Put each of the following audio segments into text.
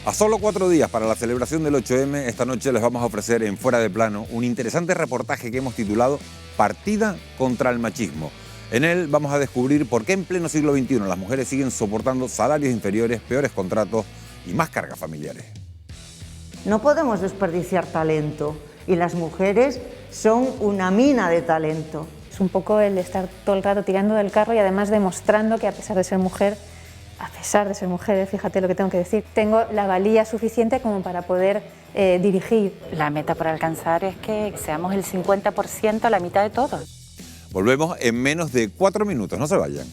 A solo 4 días para la celebración del 8M, esta noche les vamos a ofrecer en Fuera de Plano un interesante reportaje que hemos titulado Partida contra el machismo. En él vamos a descubrir por qué en pleno siglo XXI las mujeres siguen soportando salarios inferiores, peores contratos y más cargas familiares. No podemos desperdiciar talento y las mujeres son una mina de talento. Es un poco el estar todo el rato tirando del carro y además demostrando que a pesar de ser mujer, fíjate lo que tengo que decir, tengo la valía suficiente como para poder dirigir. La meta por alcanzar es que seamos el 50%, la mitad de todos. Volvemos en menos de 4 minutos, no se vayan.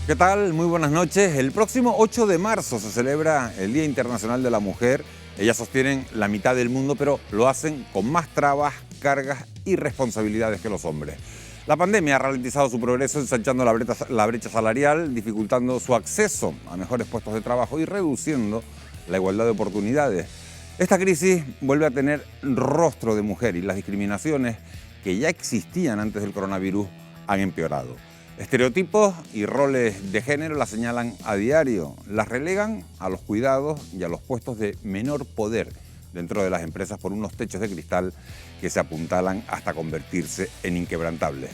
¿Qué tal? Muy buenas noches. El próximo 8 de marzo se celebra el Día Internacional de la Mujer. Ellas sostienen la mitad del mundo, pero lo hacen con más trabas, cargas y responsabilidades que los hombres. La pandemia ha ralentizado su progreso, ensanchando la brecha salarial, dificultando su acceso a mejores puestos de trabajo y reduciendo la igualdad de oportunidades. Esta crisis vuelve a tener rostro de mujer y las discriminaciones que ya existían antes del coronavirus han empeorado. Estereotipos y roles de género las señalan a diario, las relegan a los cuidados y a los puestos de menor poder dentro de las empresas por unos techos de cristal que se apuntalan hasta convertirse en inquebrantables.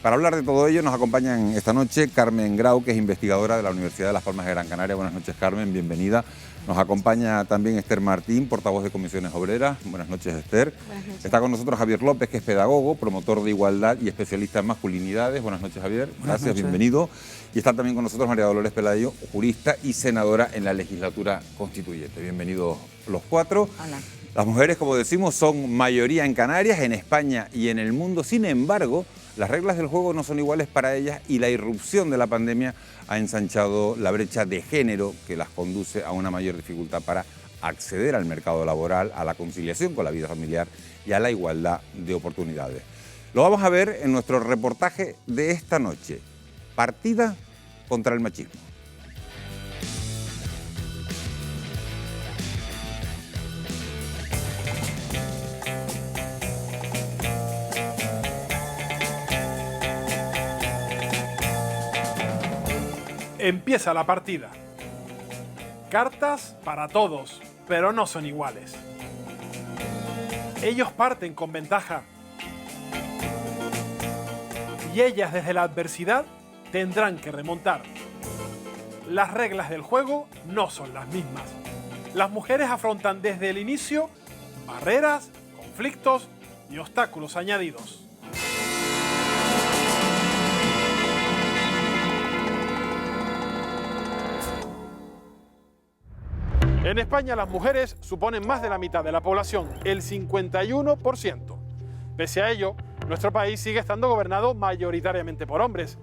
Para hablar de todo ello nos acompañan esta noche Carmen Grau, que es investigadora de la Universidad de Las Palmas de Gran Canaria. Buenas noches, Carmen, bienvenida. Nos acompaña también Esther Martín, portavoz de Comisiones Obreras. Buenas noches, Esther. Buenas noches. Está con nosotros Javier López, que es pedagogo, promotor de igualdad y especialista en masculinidades. Buenas noches, Javier. Gracias, bienvenido. Y está también con nosotros María Dolores Pelayo, jurista y senadora en la legislatura constituyente. Bienvenidos los cuatro. Hola. Las mujeres, como decimos, son mayoría en Canarias, en España y en el mundo. Sin embargo, las reglas del juego no son iguales para ellas y la irrupción de la pandemia ha ensanchado la brecha de género que las conduce a una mayor dificultad para acceder al mercado laboral, a la conciliación con la vida familiar y a la igualdad de oportunidades. Lo vamos a ver en nuestro reportaje de esta noche. Partida contra el machismo. Empieza la partida. Cartas para todos, pero no son iguales. Ellos parten con ventaja. Y ellas desde la adversidad tendrán que remontar. Las reglas del juego no son las mismas. Las mujeres afrontan desde el inicio barreras, conflictos y obstáculos añadidos. En España las mujeres suponen más de la mitad de la población, el 51%. Pese a ello, nuestro país sigue estando gobernado mayoritariamente por hombres.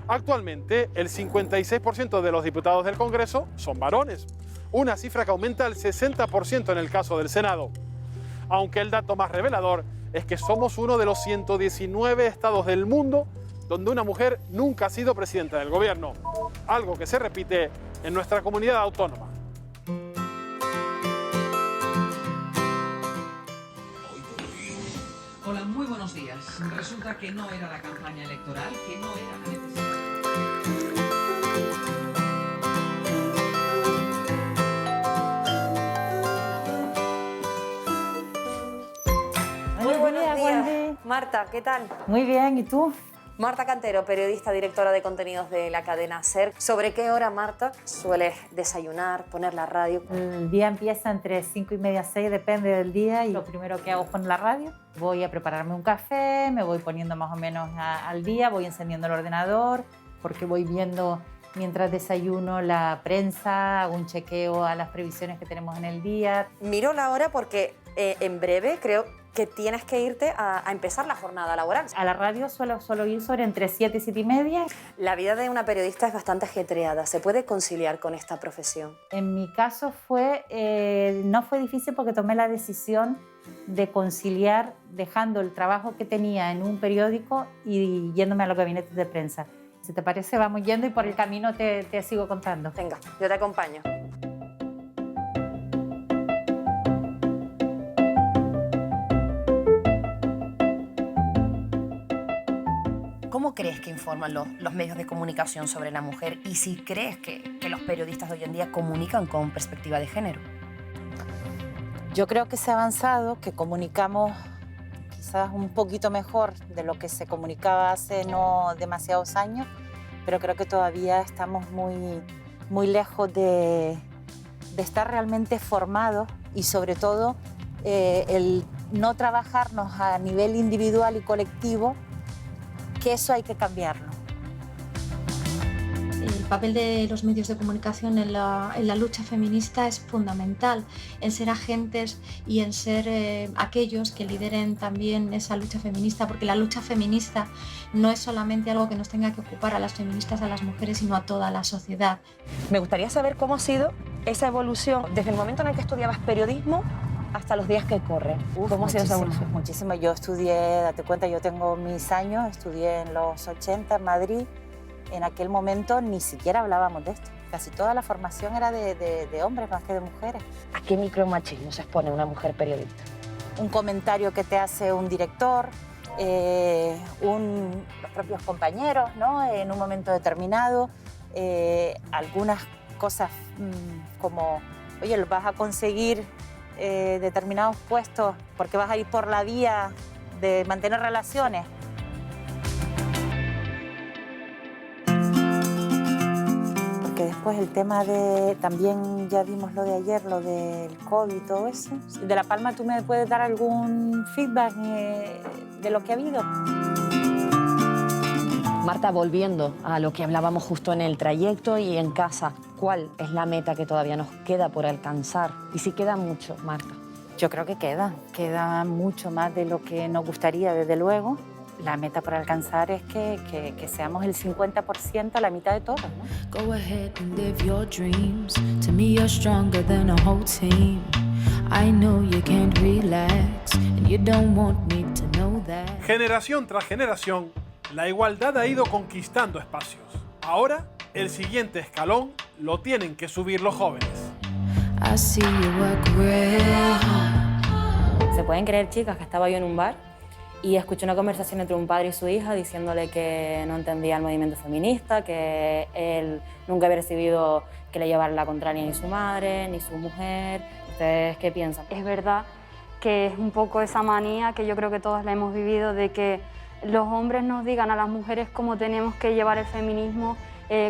Actualmente, el 56% de los diputados del Congreso son varones, una cifra que aumenta al 60% en el caso del Senado. Aunque el dato más revelador es que somos uno de los 119 estados del mundo donde una mujer nunca ha sido presidenta del gobierno, algo que se repite en nuestra comunidad autónoma. Hola, muy buenos días. Resulta que no era la campaña electoral, que no era la necesidad. Muy buenos días. Wendy. Marta, ¿qué tal? Muy bien, ¿y tú? Marta Cantero, periodista, directora de contenidos de la cadena SER. ¿Sobre qué hora, Marta, sueles desayunar, poner la radio? El día empieza entre 5:30 y 6, depende del día, y lo primero que hago es poner la radio. Voy a prepararme un café, me voy poniendo más o menos al día, voy encendiendo el ordenador, porque voy viendo mientras desayuno la prensa, hago un chequeo a las previsiones que tenemos en el día. Miro la hora porque en breve creo que tienes que irte a empezar la jornada laboral. A la radio suelo ir sobre entre 7 y 7:30. La vida de una periodista es bastante ajetreada. ¿Se puede conciliar con esta profesión? En mi caso no fue difícil porque tomé la decisión de conciliar dejando el trabajo que tenía en un periódico y yéndome a los gabinetes de prensa. Si te parece, vamos yendo y por el camino te sigo contando. Venga, yo te acompaño. ¿Cómo crees que informan los medios de comunicación sobre la mujer y si crees que los periodistas de hoy en día comunican con perspectiva de género? Yo creo que se ha avanzado, que comunicamos quizás un poquito mejor de lo que se comunicaba hace no demasiados años, pero creo que todavía estamos muy lejos de estar realmente formados y sobre todo el no trabajarnos a nivel individual y colectivo, que eso hay que cambiarlo. El papel de los medios de comunicación en la lucha feminista es fundamental, en ser agentes y en ser aquellos que lideren también esa lucha feminista, porque la lucha feminista no es solamente algo que nos tenga que ocupar a las feministas, a las mujeres, sino a toda la sociedad. Me gustaría saber cómo ha sido esa evolución desde el momento en el que estudiabas periodismo hasta los días que corren. ¿Cómo ha sido esa evolución? Muchísimo. Yo estudié, date cuenta, yo tengo mis años, estudié en los 80 en Madrid. En aquel momento ni siquiera hablábamos de esto. Casi toda la formación era de hombres más que de mujeres. ¿A qué micromachismo se expone una mujer periodista? Un comentario que te hace un director, los propios compañeros, ¿no? En un momento determinado, algunas cosas como, oye, vas a conseguir determinados puestos porque vas a ir por la vía de mantener relaciones. Porque después el tema de, también ya vimos lo de ayer, lo del COVID y todo eso. De La Palma, ¿tú me puedes dar algún feedback de lo que ha habido? Marta, volviendo a lo que hablábamos justo en el trayecto y en casa, ¿cuál es la meta que todavía nos queda por alcanzar? Y si queda mucho, Marta. Yo creo que queda mucho más de lo que nos gustaría, desde luego. La meta por alcanzar es que seamos el 50%, la mitad de todos, ¿no? Go ahead and live your dreams. To me you're stronger than a whole team. I know you can't relax and you don't want me to know that. Generación tras generación, la igualdad ha ido conquistando espacios. Ahora, el siguiente escalón lo tienen que subir los jóvenes. I see you work real hard. ¿Se pueden creer, chicas, que estaba yo en un bar y escuché una conversación entre un padre y su hija diciéndole que no entendía el movimiento feminista, que él nunca había recibido que le llevara la contraria ni su madre, ni su mujer? ¿Ustedes qué piensan? Es verdad que es un poco esa manía que yo creo que todas la hemos vivido de que los hombres nos digan a las mujeres cómo tenemos que llevar el feminismo,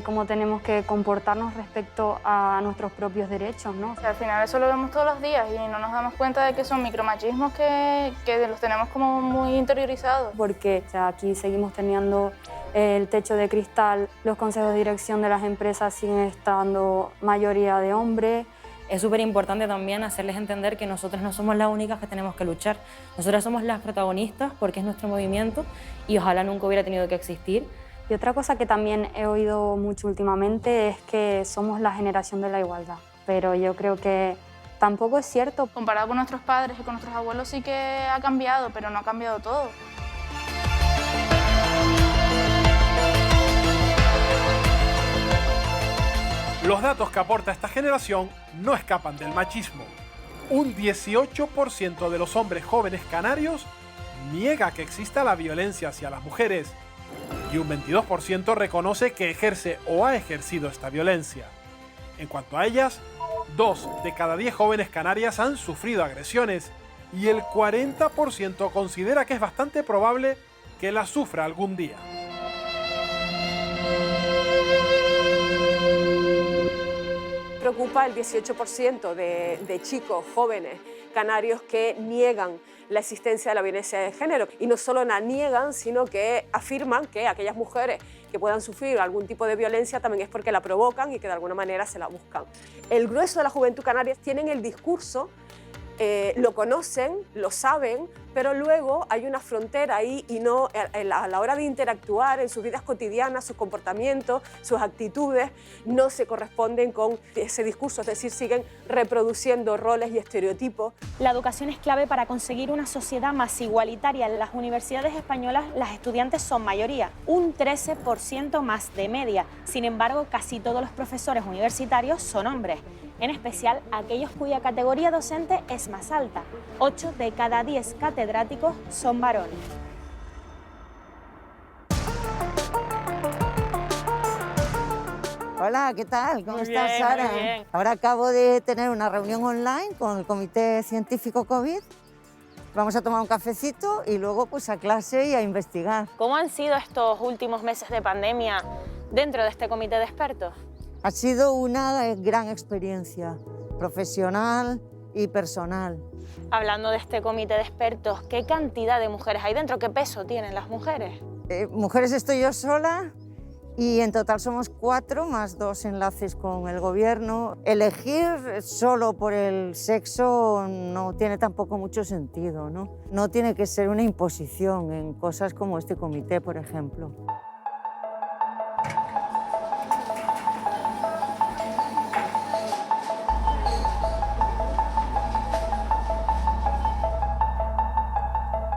cómo tenemos que comportarnos respecto a nuestros propios derechos, ¿no? O sea, al final eso lo vemos todos los días y no nos damos cuenta de que son micromachismos que los tenemos como muy interiorizados. Porque o sea, aquí seguimos teniendo el techo de cristal, los consejos de dirección de las empresas siguen estando mayoría de hombres. Es súper importante también hacerles entender que nosotras no somos las únicas que tenemos que luchar. Nosotras somos las protagonistas porque es nuestro movimiento y ojalá nunca hubiera tenido que existir. Y otra cosa que también he oído mucho últimamente es que somos la generación de la igualdad, pero yo creo que tampoco es cierto. Comparado con nuestros padres y con nuestros abuelos sí que ha cambiado, pero no ha cambiado todo. Los datos que aporta esta generación no escapan del machismo. Un 18% de los hombres jóvenes canarios niega que exista la violencia hacia las mujeres y un 22% reconoce que ejerce o ha ejercido esta violencia. En cuanto a ellas, 2 de cada 10 jóvenes canarias han sufrido agresiones y el 40% considera que es bastante probable que las sufra algún día. Preocupa el 18% de chicos jóvenes canarios que niegan la existencia de la violencia de género. Y no solo la niegan, sino que afirman que aquellas mujeres que puedan sufrir algún tipo de violencia también es porque la provocan y que de alguna manera se la buscan. El grueso de la juventud canaria tienen el discurso, lo conocen, lo saben, pero luego hay una frontera ahí y no, a la hora de interactuar en sus vidas cotidianas, sus comportamientos, sus actitudes, no se corresponden con ese discurso, es decir, siguen reproduciendo roles y estereotipos. La educación es clave para conseguir una sociedad más igualitaria. En las universidades españolas las estudiantes son mayoría, un 13% más de media. Sin embargo, casi todos los profesores universitarios son hombres, en especial aquellos cuya categoría docente es más alta. 8 de cada 10 catedráticos son varones. Hola, ¿qué tal? ¿Cómo Muy estás, bien, Sara? muy bien. Ahora acabo de tener una reunión online con el Comité Científico COVID. Vamos a tomar un cafecito y luego pues a clase y a investigar. ¿Cómo han sido estos últimos meses de pandemia dentro de este comité de expertos? Ha sido una gran experiencia profesional y personal. Hablando de este comité de expertos, ¿qué cantidad de mujeres hay dentro? ¿Qué peso tienen las mujeres? Mujeres estoy yo sola y en total somos 4 más 2 enlaces con el gobierno. Elegir solo por el sexo no tiene tampoco mucho sentido, ¿no? No tiene que ser una imposición en cosas como este comité, por ejemplo.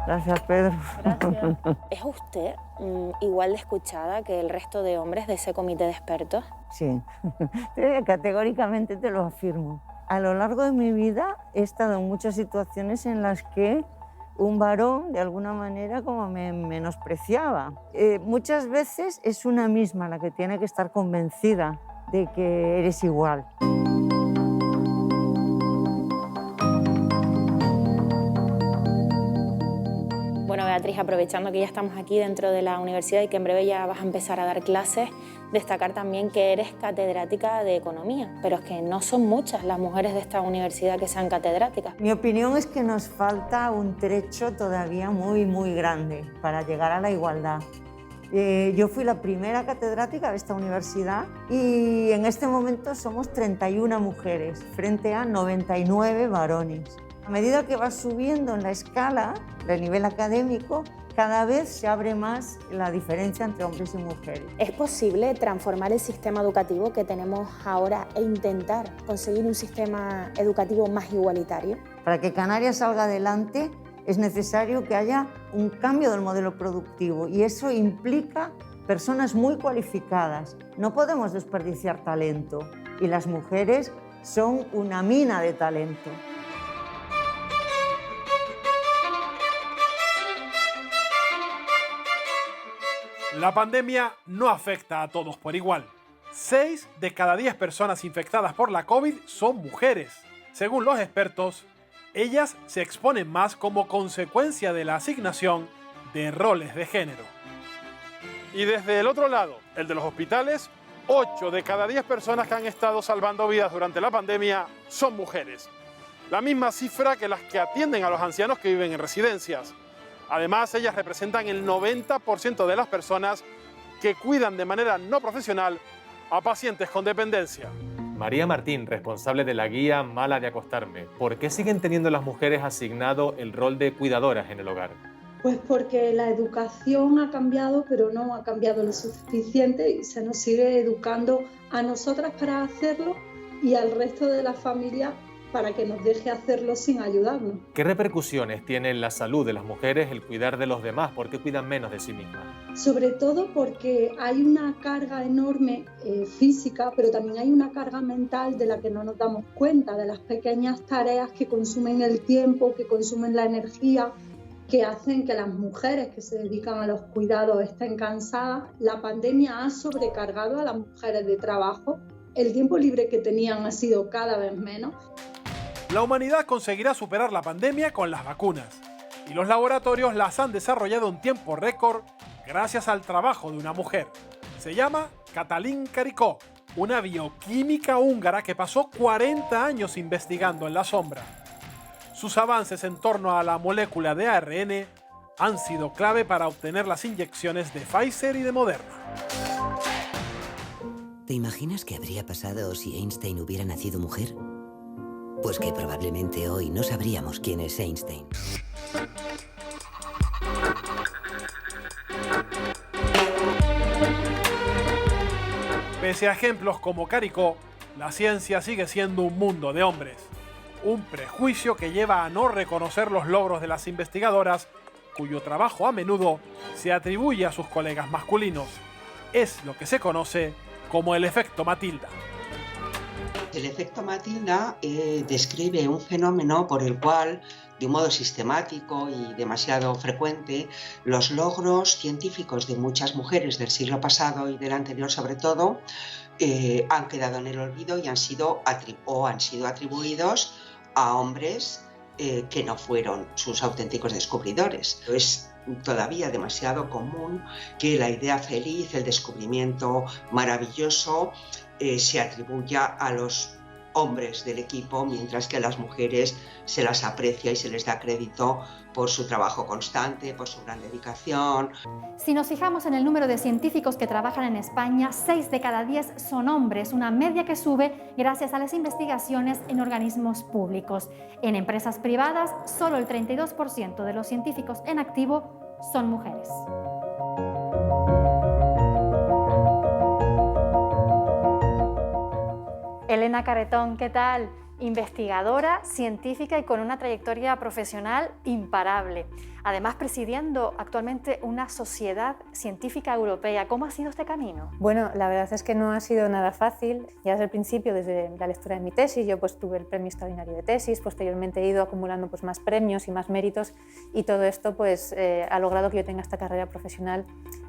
Gracias, Pedro. Gracias. ¿Es usted igual de escuchada que el resto de hombres de ese comité de expertos? Sí, categóricamente te lo afirmo. A lo largo de mi vida he estado en muchas situaciones en las que un varón, de alguna manera, como me menospreciaba. Muchas veces es una misma la que tiene que estar convencida de que eres igual. Bueno, Beatriz, aprovechando que ya estamos aquí dentro de la universidad y que en breve ya vas a empezar a dar clases, destacar también que eres catedrática de Economía, pero es que no son muchas las mujeres de esta universidad que sean catedráticas. Mi opinión es que nos falta un trecho todavía muy grande para llegar a la igualdad. Yo fui la primera catedrática de esta universidad y en este momento somos 31 mujeres frente a 99 varones. A medida que va subiendo en la escala del nivel académico, cada vez se abre más la diferencia entre hombres y mujeres. ¿Es posible transformar el sistema educativo que tenemos ahora e intentar conseguir un sistema educativo más igualitario? Para que Canarias salga adelante es necesario que haya un cambio del modelo productivo y eso implica personas muy cualificadas. No podemos desperdiciar talento y las mujeres son una mina de talento. La pandemia no afecta a todos por igual. 6 de cada 10 personas infectadas por la COVID son mujeres. Según los expertos, ellas se exponen más como consecuencia de la asignación de roles de género. Y desde el otro lado, el de los hospitales, 8 de cada 10 personas que han estado salvando vidas durante la pandemia son mujeres. La misma cifra que las que atienden a los ancianos que viven en residencias. Además, ellas representan el 90% de las personas que cuidan de manera no profesional a pacientes con dependencia. María Martín, responsable de la guía Mala de Acostarme. ¿Por qué siguen teniendo las mujeres asignado el rol de cuidadoras en el hogar? Pues porque la educación ha cambiado, pero no ha cambiado lo suficiente y se nos sigue educando a nosotras para hacerlo y al resto de la familia para que nos deje hacerlo sin ayudarnos. ¿Qué repercusiones tiene en la salud de las mujeres el cuidar de los demás? ¿Por qué cuidan menos de sí mismas? Sobre todo porque hay una carga enorme física, pero también hay una carga mental de la que no nos damos cuenta, de las pequeñas tareas que consumen el tiempo, que consumen la energía, que hacen que las mujeres que se dedican a los cuidados estén cansadas. La pandemia ha sobrecargado a las mujeres de trabajo. El tiempo libre que tenían ha sido cada vez menos. La humanidad conseguirá superar la pandemia con las vacunas y los laboratorios las han desarrollado en tiempo récord gracias al trabajo de una mujer. Se llama Katalin Karikó, una bioquímica húngara que pasó 40 años investigando en la sombra. Sus avances en torno a la molécula de ARN han sido clave para obtener las inyecciones de Pfizer y de Moderna. ¿Te imaginas qué habría pasado si Einstein hubiera nacido mujer? Pues que probablemente hoy no sabríamos quién es Einstein. Pese a ejemplos como Caricó, la ciencia sigue siendo un mundo de hombres. Un prejuicio que lleva a no reconocer los logros de las investigadoras, cuyo trabajo a menudo se atribuye a sus colegas masculinos. Es lo que se conoce como el efecto Matilda. El efecto Matilda describe un fenómeno por el cual, de un modo sistemático y demasiado frecuente, los logros científicos de muchas mujeres del siglo pasado y del anterior sobre todo han quedado en el olvido y han sido atribuidos a hombres que no fueron sus auténticos descubridores. Es todavía demasiado común que la idea feliz, el descubrimiento maravilloso, se atribuya a los hombres del equipo, mientras que a las mujeres se las aprecia y se les da crédito por su trabajo constante, por su gran dedicación. Si nos fijamos en el número de científicos que trabajan en España, 6 de cada 10 son hombres, una media que sube gracias a las investigaciones en organismos públicos. En empresas privadas, solo el 32% de los científicos en activo son mujeres. Elena Carretón, ¿qué tal? Investigadora, científica y con una trayectoria profesional imparable. Además, presidiendo actualmente una sociedad científica europea. ¿Cómo ha sido este camino? Bueno, la verdad es que no ha sido nada fácil. Ya desde el principio, desde la lectura de mi tesis, yo pues tuve el premio extraordinario de tesis, posteriormente he ido acumulando pues más premios y más méritos y todo esto pues ha logrado que yo tenga esta carrera profesional.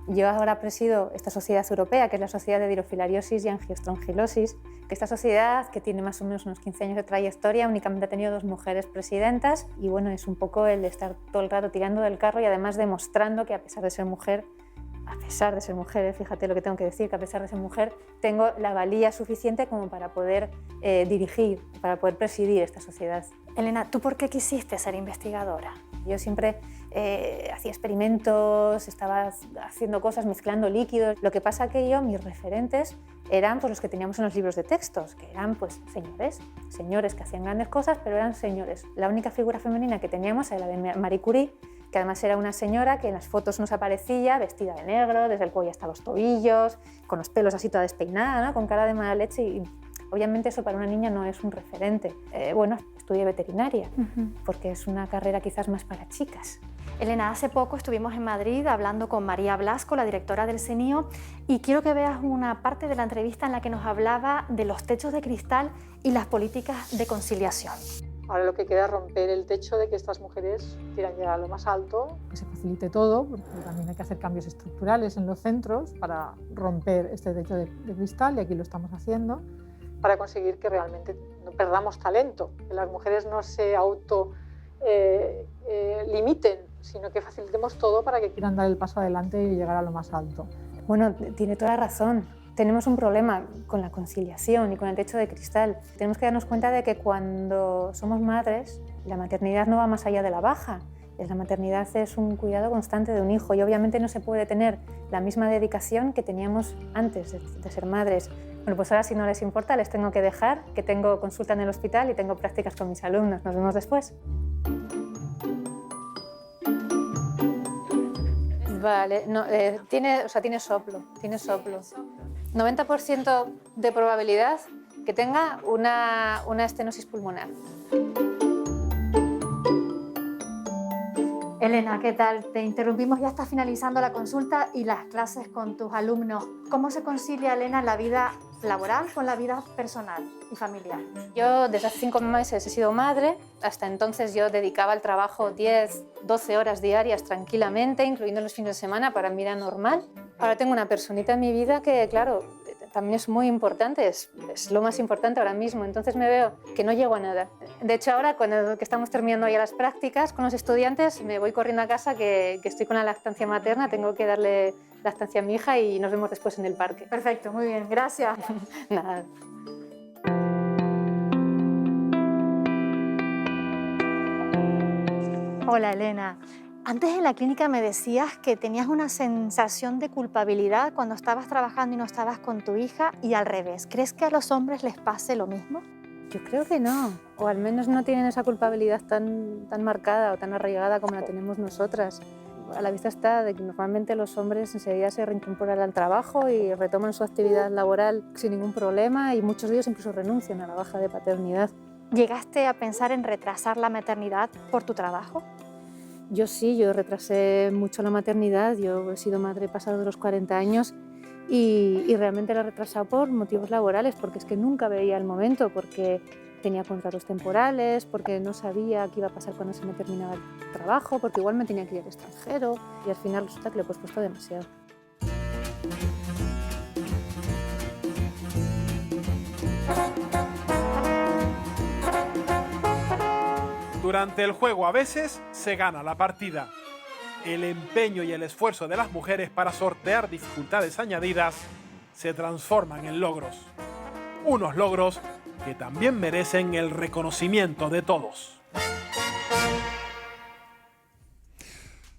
Yo ahora presido esta sociedad europea, que es la Sociedad de Dirofilariasis y Angiostrongilosis, que esta sociedad, que tiene más o menos unos 15 años de trayectoria, únicamente ha tenido 2 mujeres presidentas y bueno, es un poco el estar todo el rato tirando del carro y además demostrando que a pesar de ser mujer, fíjate lo que tengo que decir, que a pesar de ser mujer, tengo la valía suficiente como para poder dirigir, para poder presidir esta sociedad. Elena, ¿tú por qué quisiste ser investigadora? Yo siempre hacía experimentos, estaba haciendo cosas, mezclando líquidos. Lo que pasa que mis referentes eran pues, los que teníamos en los libros de textos, que eran pues, señores que hacían grandes cosas, pero eran señores. La única figura femenina que teníamos era la de Marie Curie, que además era una señora que en las fotos nos aparecía vestida de negro, desde el cuello hasta los tobillos, con los pelos así toda despeinada, ¿no? Con cara de mala leche y obviamente eso para una niña no es un referente. Bueno, estudié veterinaria, porque es una carrera quizás más para chicas. Elena, hace poco estuvimos en Madrid hablando con María Blasco, la directora del CENIO, y quiero que veas una parte de la entrevista en la que nos hablaba de los techos de cristal y las políticas de conciliación. Ahora lo que queda es romper el techo de que estas mujeres quieran llegar a lo más alto, que se facilite todo, porque también hay que hacer cambios estructurales en los centros para romper este techo de cristal, y aquí lo estamos haciendo, para conseguir que realmente no perdamos talento, que las mujeres no se limiten, sino que facilitemos todo para que quieran dar el paso adelante y llegar a lo más alto. Bueno, tiene toda la razón. Tenemos un problema con la conciliación y con el techo de cristal. Tenemos que darnos cuenta de que cuando somos madres, la maternidad no va más allá de la baja. La maternidad es un cuidado constante de un hijo y obviamente no se puede tener la misma dedicación que teníamos antes de ser madres. Bueno, pues ahora si no les importa les tengo que dejar, que tengo consulta en el hospital y tengo prácticas con mis alumnos. Nos vemos después. Vale, no, tiene soplo. 90% de probabilidad que tenga una estenosis pulmonar. Elena, ¿qué tal? Te interrumpimos, ya está finalizando la consulta y las clases con tus alumnos. ¿Cómo se concilia, Elena, la vida laboral con la vida personal y familiar? Yo desde hace 5 meses he sido madre. Hasta entonces yo dedicaba al trabajo 10, 12 horas diarias tranquilamente, incluyendo los fines de semana, para mí era normal. Ahora tengo una personita en mi vida que, claro, también es muy importante, es lo más importante ahora mismo, entonces me veo que no llego a nada. De hecho, ahora cuando que estamos terminando ya las prácticas con los estudiantes, me voy corriendo a casa que estoy con la lactancia materna, tengo que darle lactancia a mi hija y nos vemos después en el parque. Perfecto, muy bien, gracias. Nada. Hola, Elena. Antes en la clínica me decías que tenías una sensación de culpabilidad cuando estabas trabajando y no estabas con tu hija y al revés. ¿Crees que a los hombres les pase lo mismo? Yo creo que no, o al menos no tienen esa culpabilidad tan marcada o tan arraigada como la tenemos nosotras. a la vista está de que normalmente los hombres enseguida se reincorporan al trabajo y retoman su actividad laboral sin ningún problema y muchos de ellos incluso renuncian a la baja de paternidad. ¿Llegaste a pensar en retrasar la maternidad por tu trabajo? Yo sí, yo retrasé mucho la maternidad, yo he sido madre pasado de los 40 años y realmente la he retrasado por motivos laborales, porque es que nunca veía el momento, porque tenía contratos temporales, porque no sabía qué iba a pasar cuando se me terminaba el trabajo, porque igual me tenía que ir al extranjero y al final resulta que le he puesto demasiado. Durante el juego a veces se gana la partida. El empeño y el esfuerzo de las mujeres para sortear dificultades añadidas se transforman en logros. Unos logros que también merecen el reconocimiento de todos.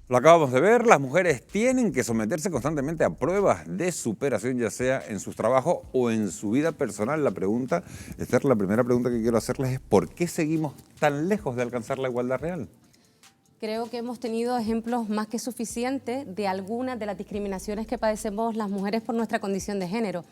Lo acabamos de ver, las mujeres tienen que someterse constantemente a pruebas de superación, ya sea en sus trabajos o en su vida personal. La pregunta, Esther, la primera pregunta que quiero hacerles es ¿por qué seguimos tan lejos de alcanzar la igualdad real? Creo que hemos tenido ejemplos más que suficientes de algunas de las discriminaciones que padecemos las mujeres por nuestra condición de género.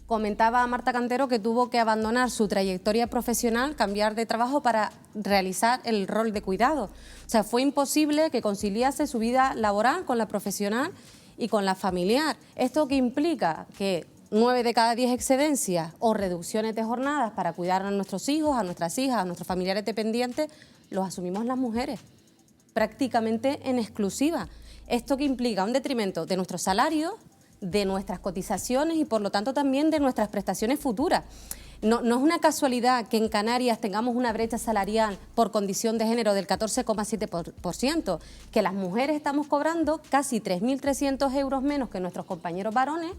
Comentaba Marta Cantero que tuvo que abandonar su trayectoria profesional, cambiar de trabajo para realizar el rol de cuidado. O sea, fue imposible que conciliase su vida laboral con la profesional y con la familiar. ¿Esto qué implica? Que 9 de cada 10 excedencias o reducciones de jornadas para cuidar a nuestros hijos, a nuestras hijas, a nuestros familiares dependientes, los asumimos las mujeres, prácticamente en exclusiva. ¿Esto qué implica? Un detrimento de nuestros salarios, de nuestras cotizaciones y por lo tanto también de nuestras prestaciones futuras. No es una casualidad que en Canarias tengamos una brecha salarial por condición de género del 14,7%, que las mujeres estamos cobrando casi 3.300 euros menos que nuestros compañeros varones,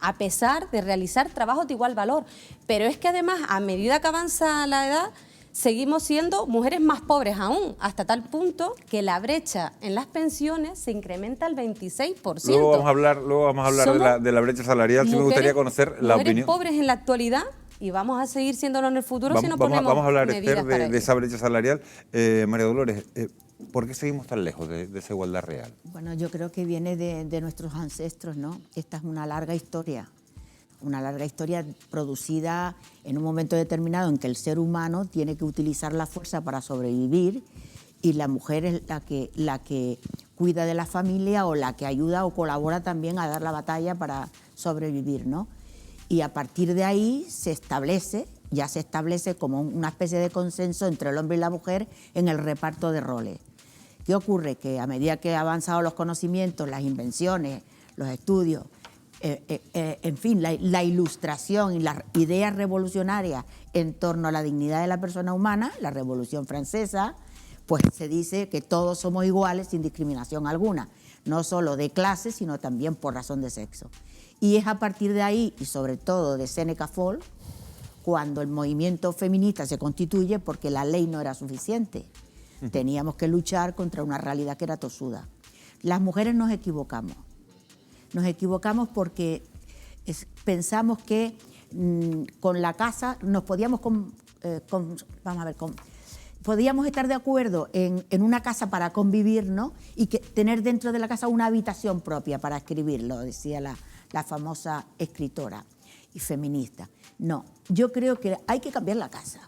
a pesar de realizar trabajos de igual valor. Pero es que además, a medida que avanza la edad, seguimos siendo mujeres más pobres aún, hasta tal punto que la brecha en las pensiones se incrementa al 26%. Luego vamos a hablar de la brecha salarial. Sí me gustaría conocer la opinión. Mujeres pobres en la actualidad y vamos a seguir siéndolo en el futuro si no ponemos Vamos a hablar, medidas Esther, de esa brecha salarial. María Dolores, ¿por qué seguimos tan lejos de esa igualdad real? Bueno, yo creo que viene de nuestros ancestros, ¿no? Esta es una larga historia producida en un momento determinado en que el ser humano tiene que utilizar la fuerza para sobrevivir y la mujer es la que cuida de la familia o la que ayuda o colabora también a dar la batalla para sobrevivir, ¿no? Y a partir de ahí se establece como una especie de consenso entre el hombre y la mujer en el reparto de roles. ¿Qué ocurre? Que a medida que han avanzado los conocimientos, las invenciones, los estudios, en fin, la ilustración y las ideas revolucionarias en torno a la dignidad de la persona humana, la Revolución Francesa, pues se dice que todos somos iguales sin discriminación alguna, no solo de clase, sino también por razón de sexo. Y es a partir de ahí, y sobre todo de Seneca Falls, cuando el movimiento feminista se constituye, porque la ley no era suficiente. Teníamos que luchar contra una realidad que era tosuda. Las mujeres nos equivocamos. Nos equivocamos porque pensamos que con la casa nos podíamos, podíamos estar de acuerdo en una casa para convivir, ¿no? Y tener dentro de la casa una habitación propia para escribirlo, decía la famosa escritora y feminista. No, yo creo que hay que cambiar la casa.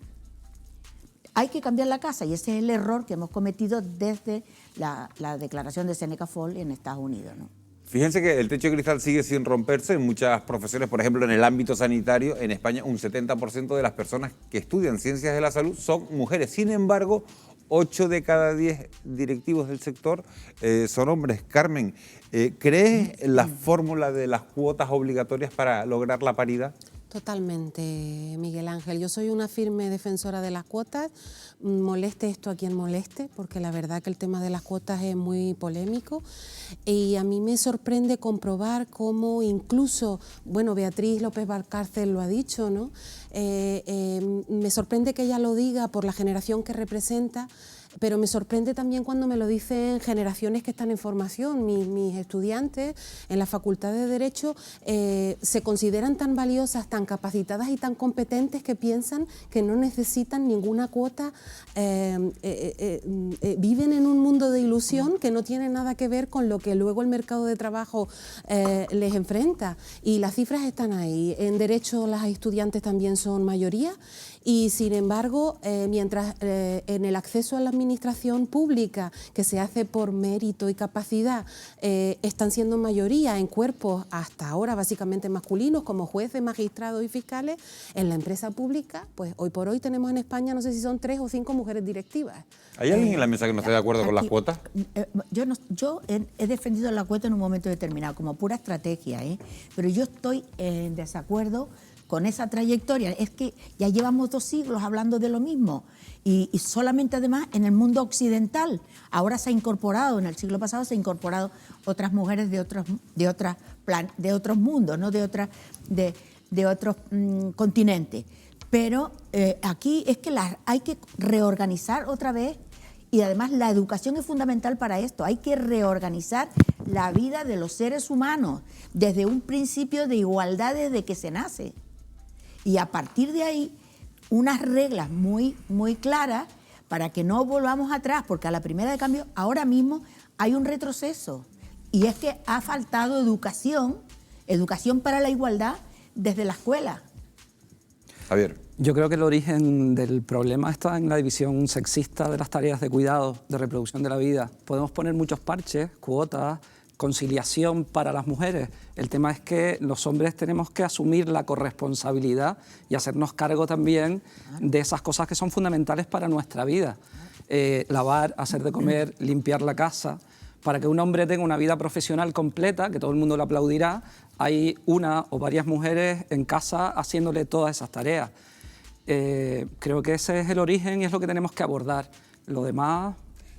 Hay que cambiar la casa y ese es el error que hemos cometido desde la declaración de Seneca Falls en Estados Unidos, ¿no? Fíjense que el techo de cristal sigue sin romperse en muchas profesiones. Por ejemplo, en el ámbito sanitario, en España, un 70% de las personas que estudian ciencias de la salud son mujeres. Sin embargo, 8 de cada 10 directivos del sector son hombres. Carmen, ¿crees en la fórmula de las cuotas obligatorias para lograr la paridad? Totalmente, Miguel Ángel. Yo soy una firme defensora de las cuotas, moleste esto a quien moleste, porque la verdad que el tema de las cuotas es muy polémico y a mí me sorprende comprobar cómo incluso, bueno, Beatriz López Valcárcel lo ha dicho, ¿no? Me sorprende que ella lo diga por la generación que representa, pero me sorprende también cuando me lo dicen generaciones que están en formación. Mis estudiantes en la Facultad de Derecho se consideran tan valiosas, tan capacitadas y tan competentes que piensan que no necesitan ninguna cuota, viven en un mundo de ilusión que no tiene nada que ver con lo que luego el mercado de trabajo les enfrenta. Y las cifras están ahí. En Derecho las estudiantes también son mayoría y, sin embargo, mientras en el acceso a la administración pública, que se hace por mérito y capacidad, están siendo mayoría en cuerpos hasta ahora básicamente masculinos, como jueces, magistrados y fiscales, en la empresa pública, pues hoy por hoy tenemos en España, no sé si son 3 o 5 mujeres directivas. ¿Hay alguien en la mesa que no esté de acuerdo con las cuotas? Yo he defendido la cuota en un momento determinado, como pura estrategia, pero yo estoy en desacuerdo con esa trayectoria. Es que ya llevamos 2 siglos hablando de lo mismo y solamente además en el mundo occidental. Ahora se ha incorporado, en el siglo pasado se han incorporado otras mujeres de otros mundos, ¿no? de otros continentes. Pero aquí es que hay que reorganizar otra vez, y además la educación es fundamental para esto. Hay que reorganizar la vida de los seres humanos desde un principio de igualdad desde que se nace. Y a partir de ahí, unas reglas muy, muy claras para que no volvamos atrás, porque a la primera de cambio ahora mismo hay un retroceso. Y es que ha faltado educación para la igualdad desde la escuela. Javier. Yo creo que el origen del problema está en la división sexista de las tareas de cuidado, de reproducción de la vida. Podemos poner muchos parches, cuotas, conciliación para las mujeres. El tema es que los hombres tenemos que asumir la corresponsabilidad y hacernos cargo también de esas cosas que son fundamentales para nuestra vida. Lavar, hacer de comer, limpiar la casa. Para que un hombre tenga una vida profesional completa, que todo el mundo le aplaudirá, hay una o varias mujeres en casa haciéndole todas esas tareas. Creo que ese es el origen y es lo que tenemos que abordar. Lo demás...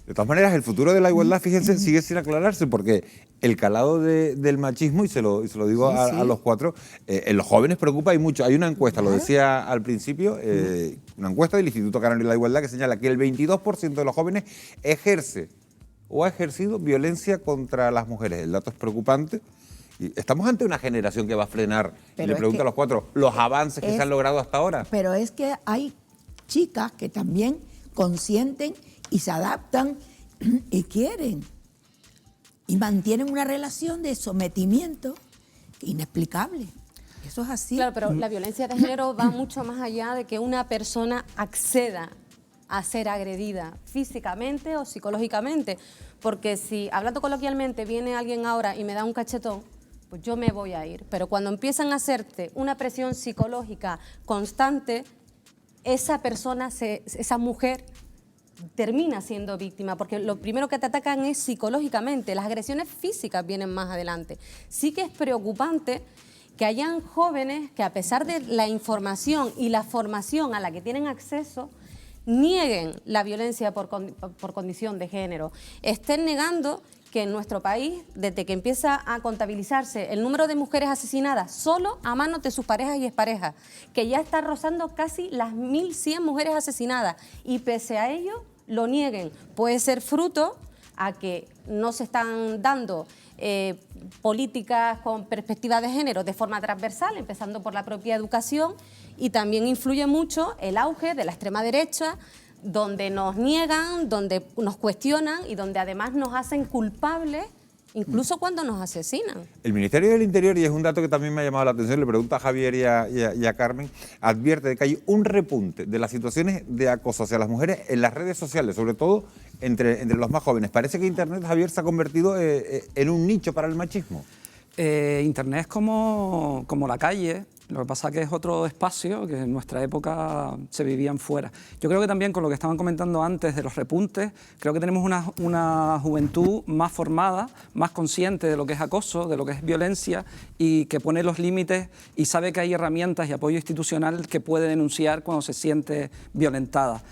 De todas maneras, el futuro de la igualdad, fíjense, sigue sin aclararse, porque el calado del machismo, y se lo digo a los 4, en los jóvenes preocupa y mucho. Hay una encuesta, lo decía al principio, una encuesta del Instituto Canario de la Igualdad que señala que el 22% de los jóvenes ejerce o ha ejercido violencia contra las mujeres. El dato es preocupante. Y estamos ante una generación que va a frenar. Y le pregunto a los 4, los avances que se han logrado hasta ahora. Pero es que hay chicas que también consienten y se adaptan y quieren. Y mantienen una relación de sometimiento inexplicable. Eso es así. Claro, pero la violencia de género va mucho más allá de que una persona acceda a ser agredida físicamente o psicológicamente. Porque si, hablando coloquialmente, viene alguien ahora y me da un cachetón, pues yo me voy a ir. Pero cuando empiezan a hacerte una presión psicológica constante, esa persona, esa mujer, termina siendo víctima, porque lo primero que te atacan es psicológicamente. Las agresiones físicas vienen más adelante. Sí que es preocupante que hayan jóvenes que, a pesar de la información y la formación a la que tienen acceso, nieguen la violencia por condición de género. Estén negando que en nuestro país, desde que empieza a contabilizarse el número de mujeres asesinadas solo a manos de sus parejas y exparejas, que ya está rozando casi las 1.100 mujeres asesinadas, y pese a ello lo nieguen. Puede ser fruto a que no se están dando políticas con perspectiva de género de forma transversal, empezando por la propia educación, y también influye mucho el auge de la extrema derecha, donde nos niegan, donde nos cuestionan y donde además nos hacen culpables incluso cuando nos asesinan. El Ministerio del Interior, y es un dato que también me ha llamado la atención, le pregunto a Javier y a Carmen, advierte de que hay un repunte de las situaciones de acoso hacia las mujeres en las redes sociales, sobre todo entre los más jóvenes. Parece que Internet, Javier, se ha convertido en un nicho para el machismo. Internet es como la calle. Lo que pasa es que es otro espacio que en nuestra época se vivían fuera. Yo creo que también, con lo que estaban comentando antes de los repuntes, creo que tenemos una juventud más formada, más consciente de lo que es acoso, de lo que es violencia, y que pone los límites y sabe que hay herramientas y apoyo institucional que puede denunciar cuando se siente violentada.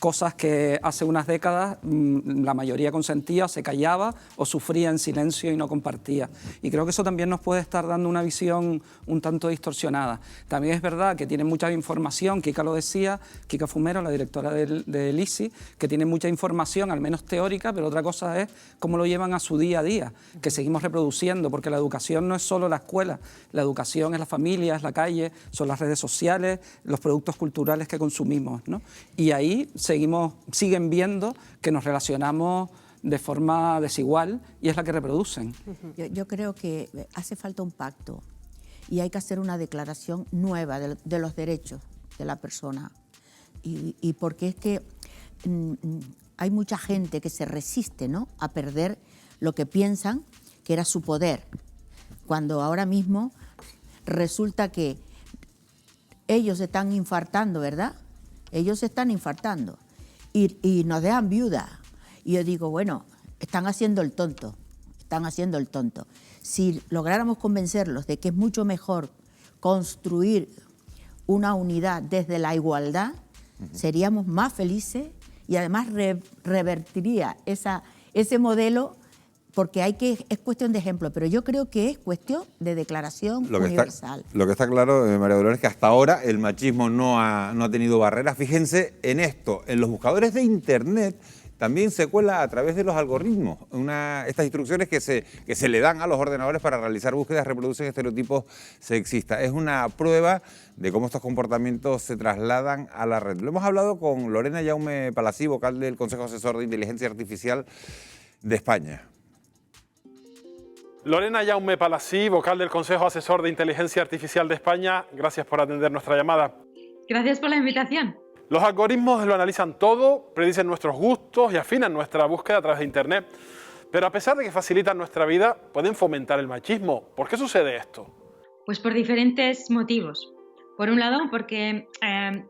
cosas que hace unas décadas la mayoría consentía, se callaba o sufría en silencio y no compartía. Y creo que eso también nos puede estar dando una visión un tanto distorsionada. También es verdad que tiene mucha información, Kika lo decía, Kika Fumero, la directora del ISI, que tiene mucha información, al menos teórica, pero otra cosa es cómo lo llevan a su día a día, que seguimos reproduciendo, porque la educación no es solo la escuela, la educación es la familia, es la calle, son las redes sociales, los productos culturales que consumimos, ¿no? Y ahí siguen viendo que nos relacionamos de forma desigual y es la que reproducen. Yo creo que hace falta un pacto y hay que hacer una declaración nueva de los derechos de la persona. Y porque es que hay mucha gente que se resiste, ¿no?, a perder lo que piensan que era su poder, cuando ahora mismo resulta que ellos se están infartando, ¿verdad? Ellos se están infartando y nos dejan viudas. Y yo digo, bueno, están haciendo el tonto. Si lográramos convencerlos de que es mucho mejor construir una unidad desde la igualdad, seríamos más felices y además revertiría ese modelo, porque es cuestión de ejemplo, pero yo creo que es cuestión de declaración universal. Lo que está claro, María Dolores, es que hasta ahora el machismo no ha tenido barreras. Fíjense en esto, en los buscadores de Internet también se cuela a través de los algoritmos. Estas instrucciones que se le dan a los ordenadores para realizar búsquedas reproducen estereotipos sexistas. Es una prueba de cómo estos comportamientos se trasladan a la red. Lo hemos hablado con Lorena Jaume Palací, vocal del Consejo Asesor de Inteligencia Artificial de España. Lorena Jaume Palací, vocal del Consejo Asesor de Inteligencia Artificial de España, gracias por atender nuestra llamada. Gracias por la invitación. Los algoritmos lo analizan todo, predicen nuestros gustos y afinan nuestra búsqueda a través de Internet. Pero a pesar de que facilitan nuestra vida, pueden fomentar el machismo. ¿Por qué sucede esto? Pues por diferentes motivos. Por un lado, porque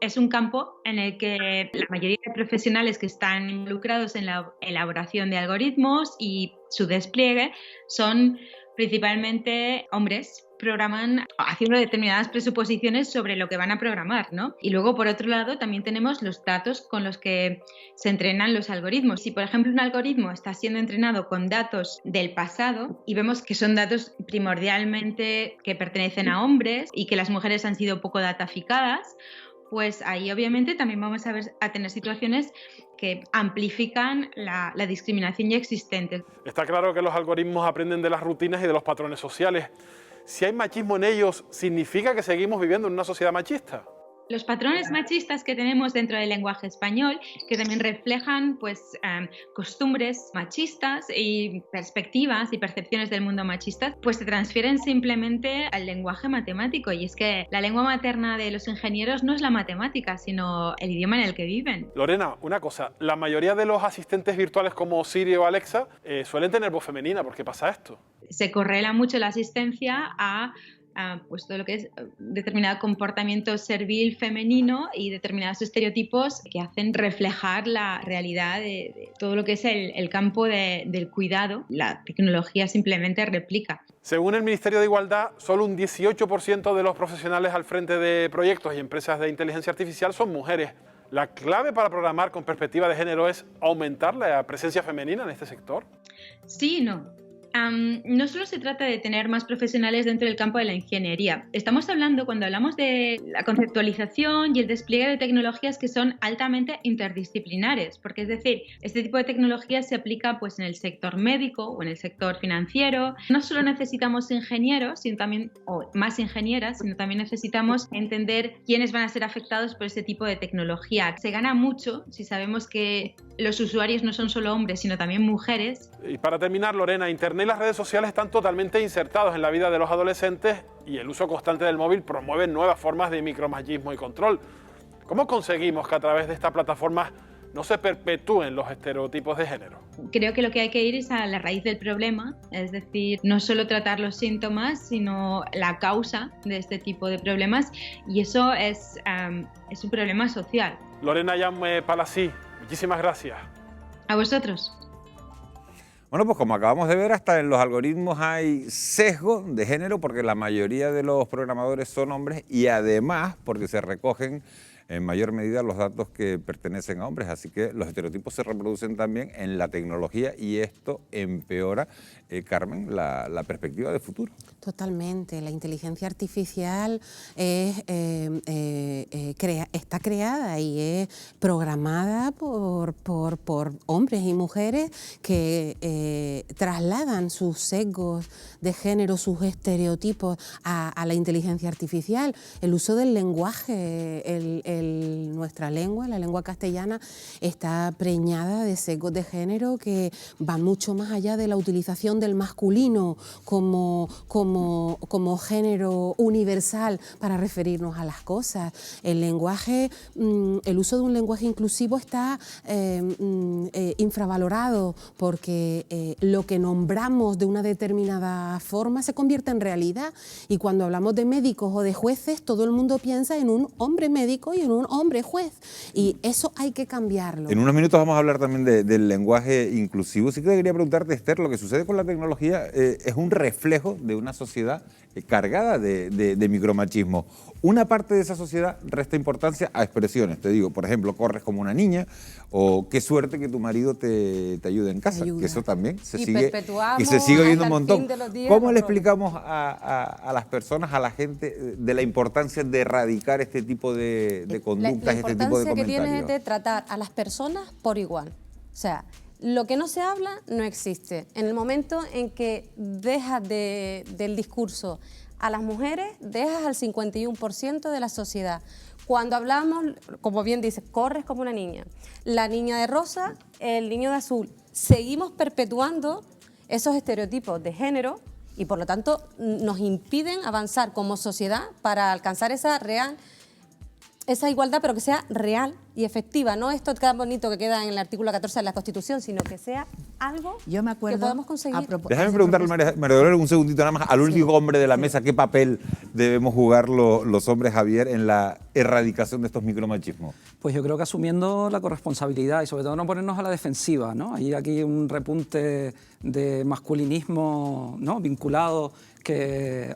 es un campo en el que la mayoría de profesionales que están involucrados en la elaboración de algoritmos y su despliegue son principalmente hombres. Programan haciendo determinadas presuposiciones sobre lo que van a programar, ¿no? Y luego, por otro lado, también tenemos los datos con los que se entrenan los algoritmos. Si, por ejemplo, un algoritmo está siendo entrenado con datos del pasado y vemos que son datos primordialmente que pertenecen a hombres y que las mujeres han sido poco dataficadas, pues ahí obviamente también vamos a tener situaciones que amplifican la discriminación ya existente. Está claro que los algoritmos aprenden de las rutinas y de los patrones sociales. Si hay machismo en ellos, ¿significa que seguimos viviendo en una sociedad machista? Los patrones machistas que tenemos dentro del lenguaje español, que también reflejan costumbres machistas y perspectivas y percepciones del mundo machista, pues se transfieren simplemente al lenguaje matemático. Y es que la lengua materna de los ingenieros no es la matemática, sino el idioma en el que viven. Lorena, una cosa, la mayoría de los asistentes virtuales como Siri o Alexa suelen tener voz femenina. ¿Por qué pasa esto? Se correla mucho la asistencia a pues todo lo que es determinado comportamiento servil femenino y determinados estereotipos que hacen reflejar la realidad de todo lo que es el campo del cuidado. La tecnología simplemente replica. Según el Ministerio de Igualdad, solo un 18% de los profesionales al frente de proyectos y empresas de inteligencia artificial son mujeres. ¿La clave para programar con perspectiva de género es aumentar la presencia femenina en este sector? Sí y no. No solo se trata de tener más profesionales dentro del campo de la ingeniería. Estamos hablando, cuando hablamos de la conceptualización y el despliegue de tecnologías que son altamente interdisciplinares, porque es decir, este tipo de tecnologías se aplica pues en el sector médico o en el sector financiero. No solo necesitamos ingenieros, sino también, o más ingenieras, sino también necesitamos entender quiénes van a ser afectados por este tipo de tecnología. Se gana mucho si sabemos que los usuarios no son solo hombres, sino también mujeres. Y para terminar, Lorena, Internet y las redes sociales están totalmente insertados en la vida de los adolescentes y el uso constante del móvil promueve nuevas formas de micromachismo y control. ¿Cómo conseguimos que a través de esta plataforma no se perpetúen los estereotipos de género? Creo que lo que hay que ir es a la raíz del problema, es decir, no solo tratar los síntomas, sino la causa de este tipo de problemas, y eso es un problema social. Lorena Jaume Palací, muchísimas gracias. A vosotros. Bueno, pues como acabamos de ver, hasta en los algoritmos hay sesgo de género porque la mayoría de los programadores son hombres y además porque se recogen en mayor medida los datos que pertenecen a hombres, así que los estereotipos se reproducen también en la tecnología y esto empeora, Carmen, la perspectiva de futuro. Totalmente. La inteligencia artificial está creada y es programada por hombres y mujeres que trasladan sus sesgos de género, sus estereotipos a la inteligencia artificial. El uso del lenguaje, nuestra lengua, la lengua castellana, está preñada de sesgos de género que van mucho más allá de la utilización del masculino como género universal para referirnos a las cosas. El lenguaje, el uso de un lenguaje inclusivo está infravalorado porque lo que nombramos de una determinada forma se convierte en realidad, y cuando hablamos de médicos o de jueces todo el mundo piensa en un hombre médico y en un hombre juez, y eso hay que cambiarlo. En unos minutos vamos a hablar también del lenguaje inclusivo. Sí que quería preguntarte, Esther, lo que sucede con la tecnología es un reflejo de una sociedad cargada de micromachismo. Una parte de esa sociedad resta importancia a expresiones. Te digo, por ejemplo, corres como una niña, o qué suerte que tu marido te ayude en casa, que eso también se sigue oyendo un montón. ¿Cómo le explicamos a las personas, a la gente, de la importancia de erradicar este tipo de conductas, este tipo de comentarios? La importancia que tiene de tratar a las personas por igual. O sea, lo que no se habla no existe. En el momento en que dejas del discurso a las mujeres, dejas al 51% de la sociedad. Cuando hablamos, como bien dices, corres como una niña. La niña de rosa, el niño de azul. Seguimos perpetuando esos estereotipos de género y por lo tanto nos impiden avanzar como sociedad para alcanzar esa igualdad, pero que sea real y efectiva, no esto tan bonito que queda en el artículo 14 de la Constitución, sino que sea algo que podamos conseguir. Déjame preguntarle, María Dolores, un segundito nada más, al último hombre de la mesa, ¿qué papel debemos jugar los hombres, Javier, en la erradicación de estos micromachismos? Pues yo creo que asumiendo la corresponsabilidad y sobre todo no ponernos a la defensiva, ¿no? Hay aquí un repunte de masculinismo, ¿no?, vinculado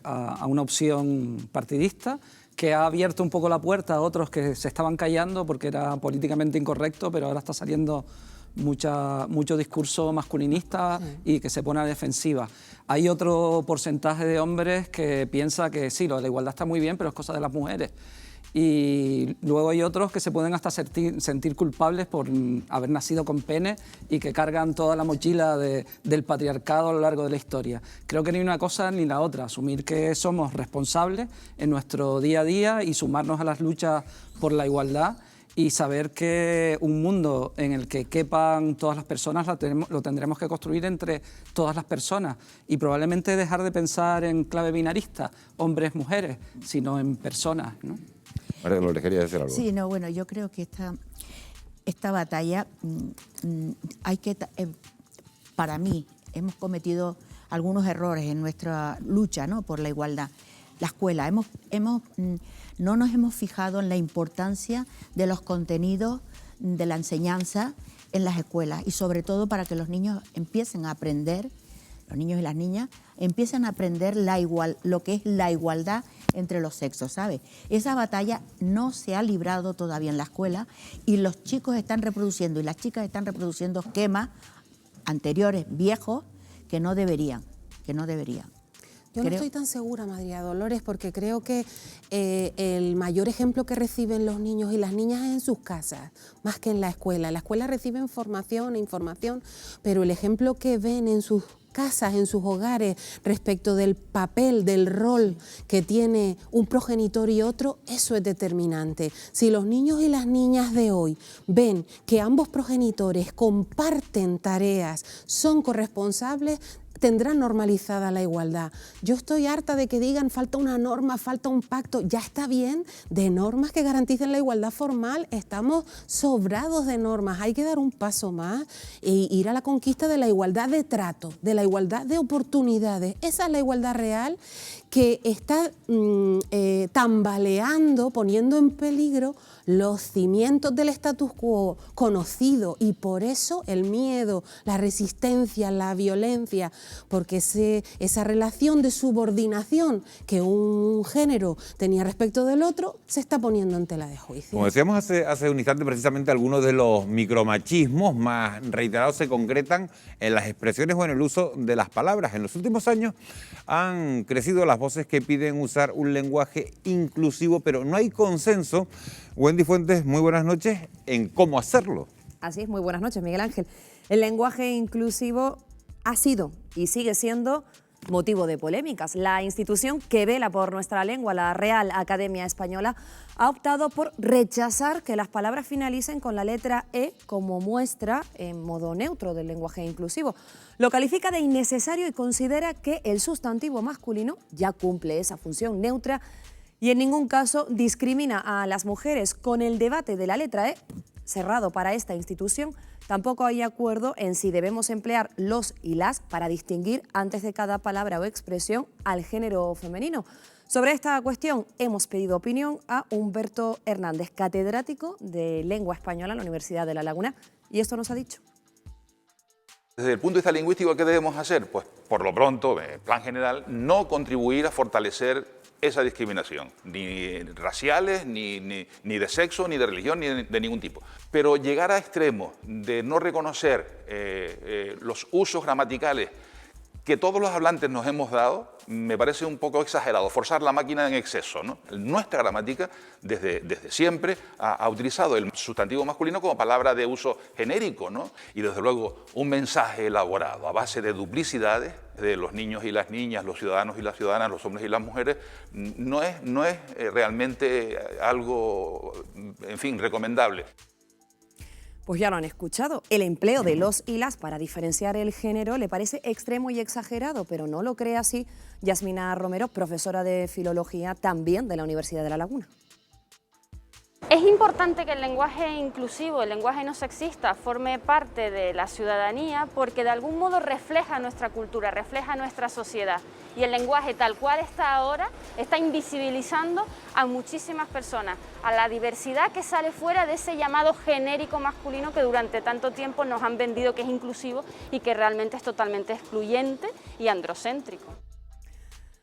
a una opción partidista, que ha abierto un poco la puerta a otros que se estaban callando porque era políticamente incorrecto, pero ahora está saliendo mucho discurso masculinista y que se pone a la defensiva. Hay otro porcentaje de hombres que piensa que sí, lo de la igualdad está muy bien, pero es cosa de las mujeres. Y luego hay otros que se pueden hasta sentir culpables por haber nacido con pene y que cargan toda la mochila del patriarcado a lo largo de la historia. Creo que ni una cosa ni la otra, asumir que somos responsables en nuestro día a día y sumarnos a las luchas por la igualdad y saber que un mundo en el que quepan todas las personas lo tendremos que construir entre todas las personas y probablemente dejar de pensar en clave binarista, hombres, mujeres, sino en personas, ¿no? María Dolores, quería decir algo. Sí, no, bueno, yo creo que esta batalla para mí, hemos cometido algunos errores en nuestra lucha, ¿no?, por la igualdad. La escuela, no nos hemos fijado en la importancia de los contenidos de la enseñanza en las escuelas y sobre todo para que los niños empiecen a aprender, los niños y las niñas empiecen a aprender lo que es la igualdad entre los sexos, ¿sabes? Esa batalla no se ha librado todavía en la escuela y los chicos están reproduciendo y las chicas están reproduciendo esquemas anteriores, viejos, que no deberían. Yo no estoy tan segura, María Dolores, porque creo que el mayor ejemplo que reciben los niños y las niñas es en sus casas, más que en la escuela. En la escuela reciben formación e información, pero el ejemplo que ven en sus casas, en sus hogares, respecto del papel, del rol que tiene un progenitor y otro, eso es determinante. Si los niños y las niñas de hoy ven que ambos progenitores comparten tareas, son corresponsables, tendrán normalizada la igualdad. Yo estoy harta de que digan falta una norma, falta un pacto. Ya está bien de normas que garanticen la igualdad formal. Estamos sobrados de normas. Hay que dar un paso más e ir a la conquista de la igualdad de trato, de la igualdad de oportunidades. Esa es la igualdad real que está tambaleando, poniendo en peligro los cimientos del status quo conocido, y por eso el miedo, la resistencia, la violencia porque esa relación de subordinación que un género tenía respecto del otro se está poniendo en tela de juicio. Como decíamos hace un instante, precisamente algunos de los micromachismos más reiterados se concretan en las expresiones o en el uso de las palabras. En los últimos años han crecido las voces que piden usar un lenguaje inclusivo, pero no hay consenso. Wendy Fuentes, muy buenas noches, en cómo hacerlo. Así es, muy buenas noches, Miguel Ángel. El lenguaje inclusivo ha sido y sigue siendo motivo de polémicas. La institución que vela por nuestra lengua, la Real Academia Española, ha optado por rechazar que las palabras finalicen con la letra E como muestra en modo neutro del lenguaje inclusivo. Lo califica de innecesario y considera que el sustantivo masculino ya cumple esa función neutra y en ningún caso discrimina a las mujeres. Con el debate de la letra E cerrado para esta institución, tampoco hay acuerdo en si debemos emplear los y las para distinguir antes de cada palabra o expresión al género femenino. Sobre esta cuestión hemos pedido opinión a Humberto Hernández, catedrático de Lengua Española en la Universidad de La Laguna, y esto nos ha dicho. Desde el punto de vista lingüístico, ¿qué debemos hacer? Pues, por lo pronto, en plan general, no contribuir a fortalecer esa discriminación, ni raciales, ni de sexo, ni de religión, ni de ningún tipo. Pero llegar a extremos de no reconocer los usos gramaticales que todos los hablantes nos hemos dado, me parece un poco exagerado, forzar la máquina en exceso, ¿no? Nuestra gramática, desde siempre, ha utilizado el sustantivo masculino como palabra de uso genérico, ¿no? Y desde luego, un mensaje elaborado a base de duplicidades de los niños y las niñas, los ciudadanos y las ciudadanas, los hombres y las mujeres, no es realmente algo, en fin, recomendable. Pues ya lo han escuchado, el empleo de los y las para diferenciar el género le parece extremo y exagerado, pero no lo cree así Yasmina Romero, profesora de Filología también de la Universidad de La Laguna. Es importante que el lenguaje inclusivo, el lenguaje no sexista, forme parte de la ciudadanía porque de algún modo refleja nuestra cultura, refleja nuestra sociedad. Y el lenguaje tal cual está ahora está invisibilizando a muchísimas personas, a la diversidad que sale fuera de ese llamado genérico masculino que durante tanto tiempo nos han vendido que es inclusivo y que realmente es totalmente excluyente y androcéntrico.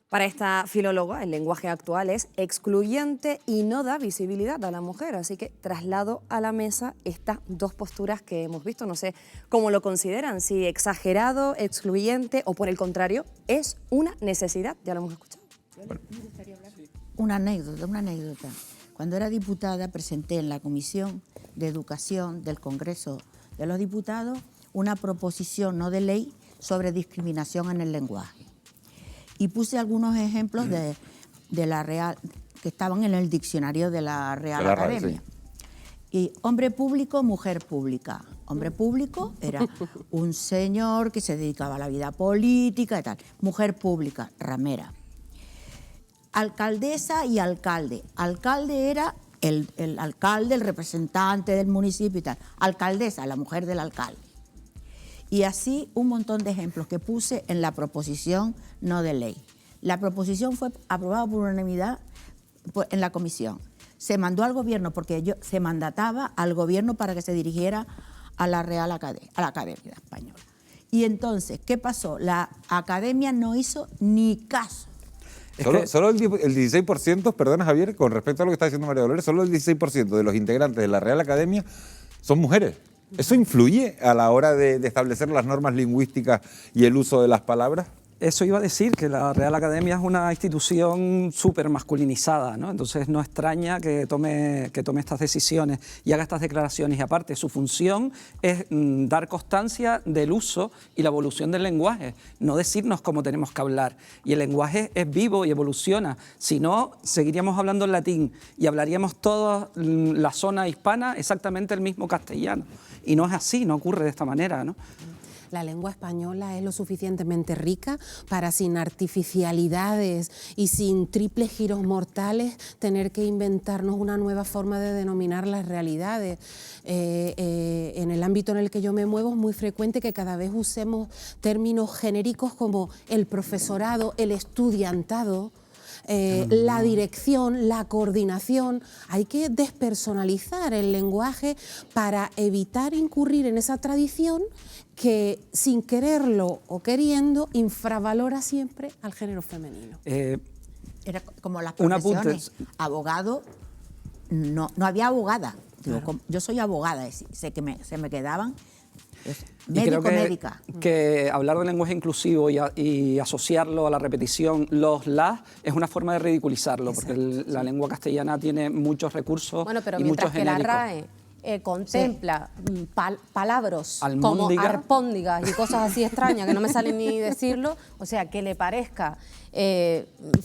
Para esta filóloga, el lenguaje actual es excluyente y no da visibilidad a la mujer, así que traslado a la mesa estas dos posturas que hemos visto. No sé cómo lo consideran, si exagerado, excluyente o por el contrario, es una necesidad, ya lo hemos escuchado. Una anécdota. Cuando era diputada presenté en la Comisión de Educación del Congreso de los Diputados una proposición no de ley sobre discriminación en el lenguaje. Y puse algunos ejemplos de la Real, que estaban en el diccionario de la Real Academia. Sí. Y hombre público, mujer pública. Hombre público era un señor que se dedicaba a la vida política y tal. Mujer pública, ramera. Alcaldesa y alcalde. Alcalde era el alcalde, el representante del municipio y tal. Alcaldesa, la mujer del alcalde. Y así un montón de ejemplos que puse en la proposición no de ley. La proposición fue aprobada por unanimidad en la comisión. Se mandó al gobierno porque se mandataba al gobierno para que se dirigiera a la Real Academia, a la Academia Española. Y entonces, ¿qué pasó? La Academia no hizo ni caso. Solo el 16%, perdona Javier, con respecto a lo que está diciendo María Dolores, solo el 16% de los integrantes de la Real Academia son mujeres. ¿Eso influye a la hora de establecer las normas lingüísticas y el uso de las palabras? Eso iba a decir, que la Real Academia es una institución súper masculinizada, ¿no? Entonces no extraña que tome estas decisiones y haga estas declaraciones. Y aparte, su función es dar constancia del uso y la evolución del lenguaje, no decirnos cómo tenemos que hablar. Y el lenguaje es vivo y evoluciona. Si no, seguiríamos hablando en latín y hablaríamos toda la zona hispana exactamente el mismo castellano. Y no es así, no ocurre de esta manera, ¿no? La lengua española es lo suficientemente rica para, sin artificialidades y sin triples giros mortales, tener que inventarnos una nueva forma de denominar las realidades. En el ámbito en el que yo me muevo es muy frecuente que cada vez usemos términos genéricos como el profesorado, el estudiantado. la dirección, la coordinación. Hay que despersonalizar el lenguaje para evitar incurrir en esa tradición que, sin quererlo o queriendo, infravalora siempre al género femenino. Era como las profesiones. Abogado, no había abogada. Digo, Claro. yo soy abogada, sé que se me quedaban. Y Médico, creo médica. que hablar de lenguaje inclusivo y asociarlo a la repetición, es una forma de ridiculizarlo, porque la lengua castellana tiene muchos recursos Bueno, pero y mientras muchos que la genéricos. RAE contempla palabras Almóndiga. como arpóndigas y cosas así extrañas que no me sale ni decirlo, o sea, que le parezca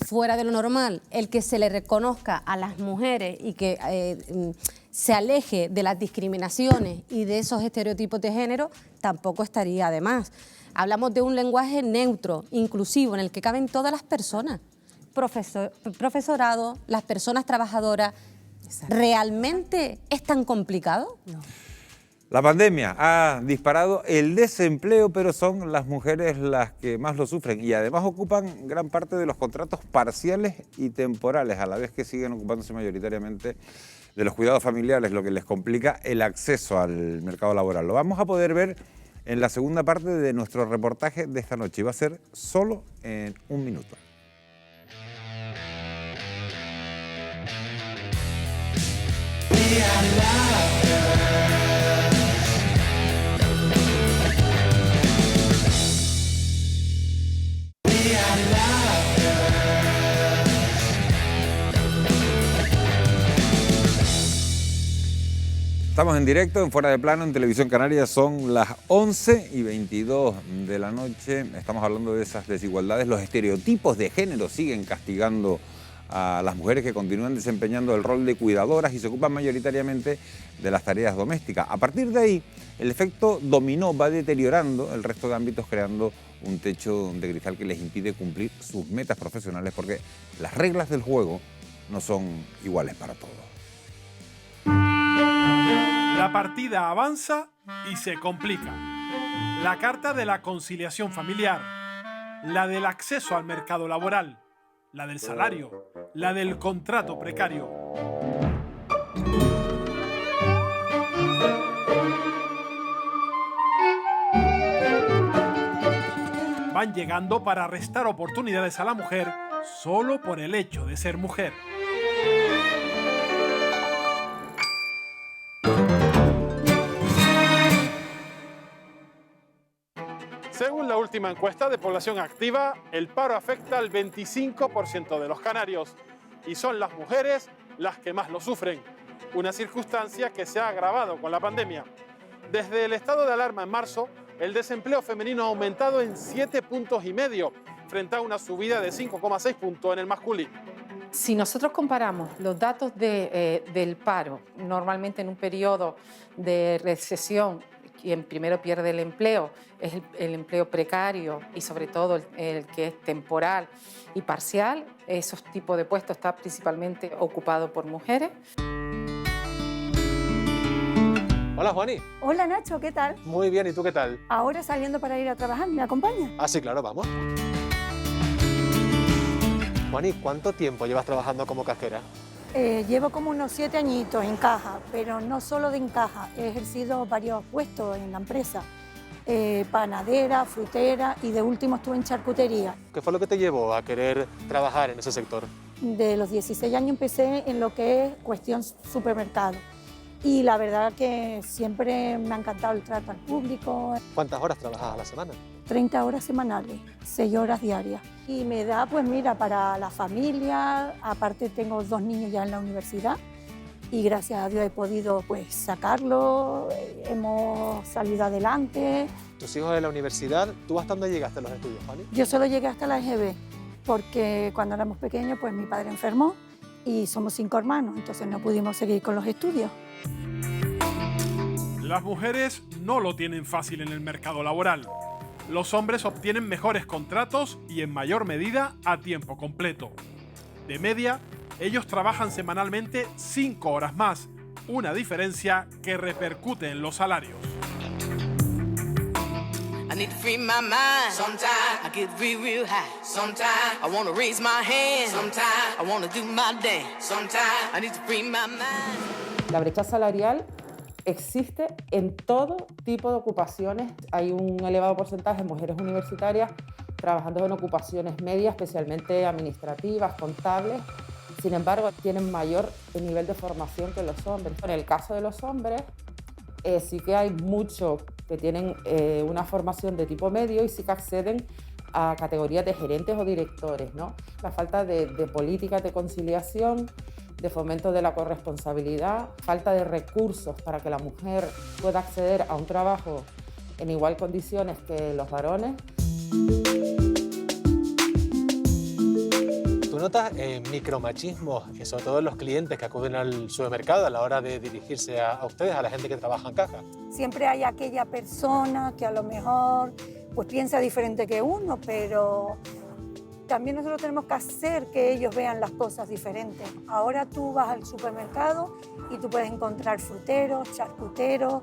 fuera de lo normal el que se le reconozca a las mujeres y que se aleje de las discriminaciones y de esos estereotipos de género, tampoco estaría de más. Hablamos de un lenguaje neutro, inclusivo, en el que caben todas las personas, profesorado, las personas trabajadoras. ¿Realmente es tan complicado? No. La pandemia ha disparado el desempleo, pero son las mujeres las que más lo sufren y además ocupan gran parte de los contratos parciales y temporales, a la vez que siguen ocupándose mayoritariamente de los cuidados familiares, lo que les complica el acceso al mercado laboral. Lo vamos a poder ver en la segunda parte de nuestro reportaje de esta noche y va a ser solo en un minuto. Estamos en directo, en Fuera de Plano, en Televisión Canaria. Son las 11:22 de la noche. Estamos hablando de esas desigualdades. Los estereotipos de género siguen castigando a las mujeres que continúan desempeñando el rol de cuidadoras y se ocupan mayoritariamente de las tareas domésticas. A partir de ahí, el efecto dominó va deteriorando el resto de ámbitos, creando un techo de cristal que les impide cumplir sus metas profesionales, porque las reglas del juego no son iguales para todos. La partida avanza y se complica. La carta de la conciliación familiar, la del acceso al mercado laboral, la del salario, la del contrato precario. Van llegando para restar oportunidades a la mujer solo por el hecho de ser mujer. Según la última encuesta de población activa, el paro afecta al 25% de los canarios y son las mujeres las que más lo sufren, una circunstancia que se ha agravado con la pandemia. Desde el estado de alarma en marzo, el desempleo femenino ha aumentado en 7,5 puntos frente a una subida de 5,6 puntos en el masculino. Si nosotros comparamos los datos del paro, normalmente en un periodo de recesión, quien primero pierde el empleo es el empleo precario y sobre todo el que es temporal y parcial. Esos tipos de puestos están principalmente ocupados por mujeres. Hola, Juani. Hola, Nacho, ¿qué tal? Muy bien, ¿y tú qué tal? Ahora saliendo para ir a trabajar, ¿me acompañas? Ah, sí, claro, vamos. Juani, ¿cuánto tiempo llevas trabajando como cajera? Llevo como unos 7 añitos en caja, pero no solo de en caja, he ejercido varios puestos en la empresa, panadera, frutera y de último estuve en charcutería. ¿Qué fue lo que te llevó a querer trabajar en ese sector? De los 16 años empecé en lo que es cuestión supermercado y la verdad que siempre me ha encantado el trato al público. ¿Cuántas horas trabajas a la semana? 30 horas semanales, 6 horas diarias. Y me da, pues mira, para la familia, aparte tengo 2 niños ya en la universidad y gracias a Dios he podido pues sacarlos, hemos salido adelante. ¿Tus hijos de la universidad, tú hasta dónde llegaste a los estudios, Juani? Yo solo llegué hasta la EGB porque cuando éramos pequeños pues mi padre enfermó y somos 5 hermanos, entonces no pudimos seguir con los estudios. Las mujeres no lo tienen fácil en el mercado laboral. Los hombres obtienen mejores contratos y en mayor medida a tiempo completo. De media, ellos trabajan semanalmente 5 horas más, una diferencia que repercute en los salarios. need to free my mind. Sometimes I get real, real high. Sometimes I want to raise my hand. Sometimes I want to do my dance. Sometimes I need to free my mind. La brecha salarial existe en todo tipo de ocupaciones. Hay un elevado porcentaje de mujeres universitarias trabajando en ocupaciones medias, especialmente administrativas, contables. Sin embargo, tienen mayor nivel de formación que los hombres. En el caso de los hombres, sí que hay muchos que tienen una formación de tipo medio y sí que acceden a categorías de gerentes o directores, ¿no? La falta de políticas de conciliación, de fomento de la corresponsabilidad, falta de recursos para que la mujer pueda acceder a un trabajo en igual condiciones que los varones. ¿Tú notas micromachismos, sobre todo en los clientes que acuden al supermercado a la hora de dirigirse a ustedes, a la gente que trabaja en caja? Siempre hay aquella persona que a lo mejor pues piensa diferente que uno, pero también nosotros tenemos que hacer que ellos vean las cosas diferentes. Ahora tú vas al supermercado y tú puedes encontrar fruteros, charcuteros,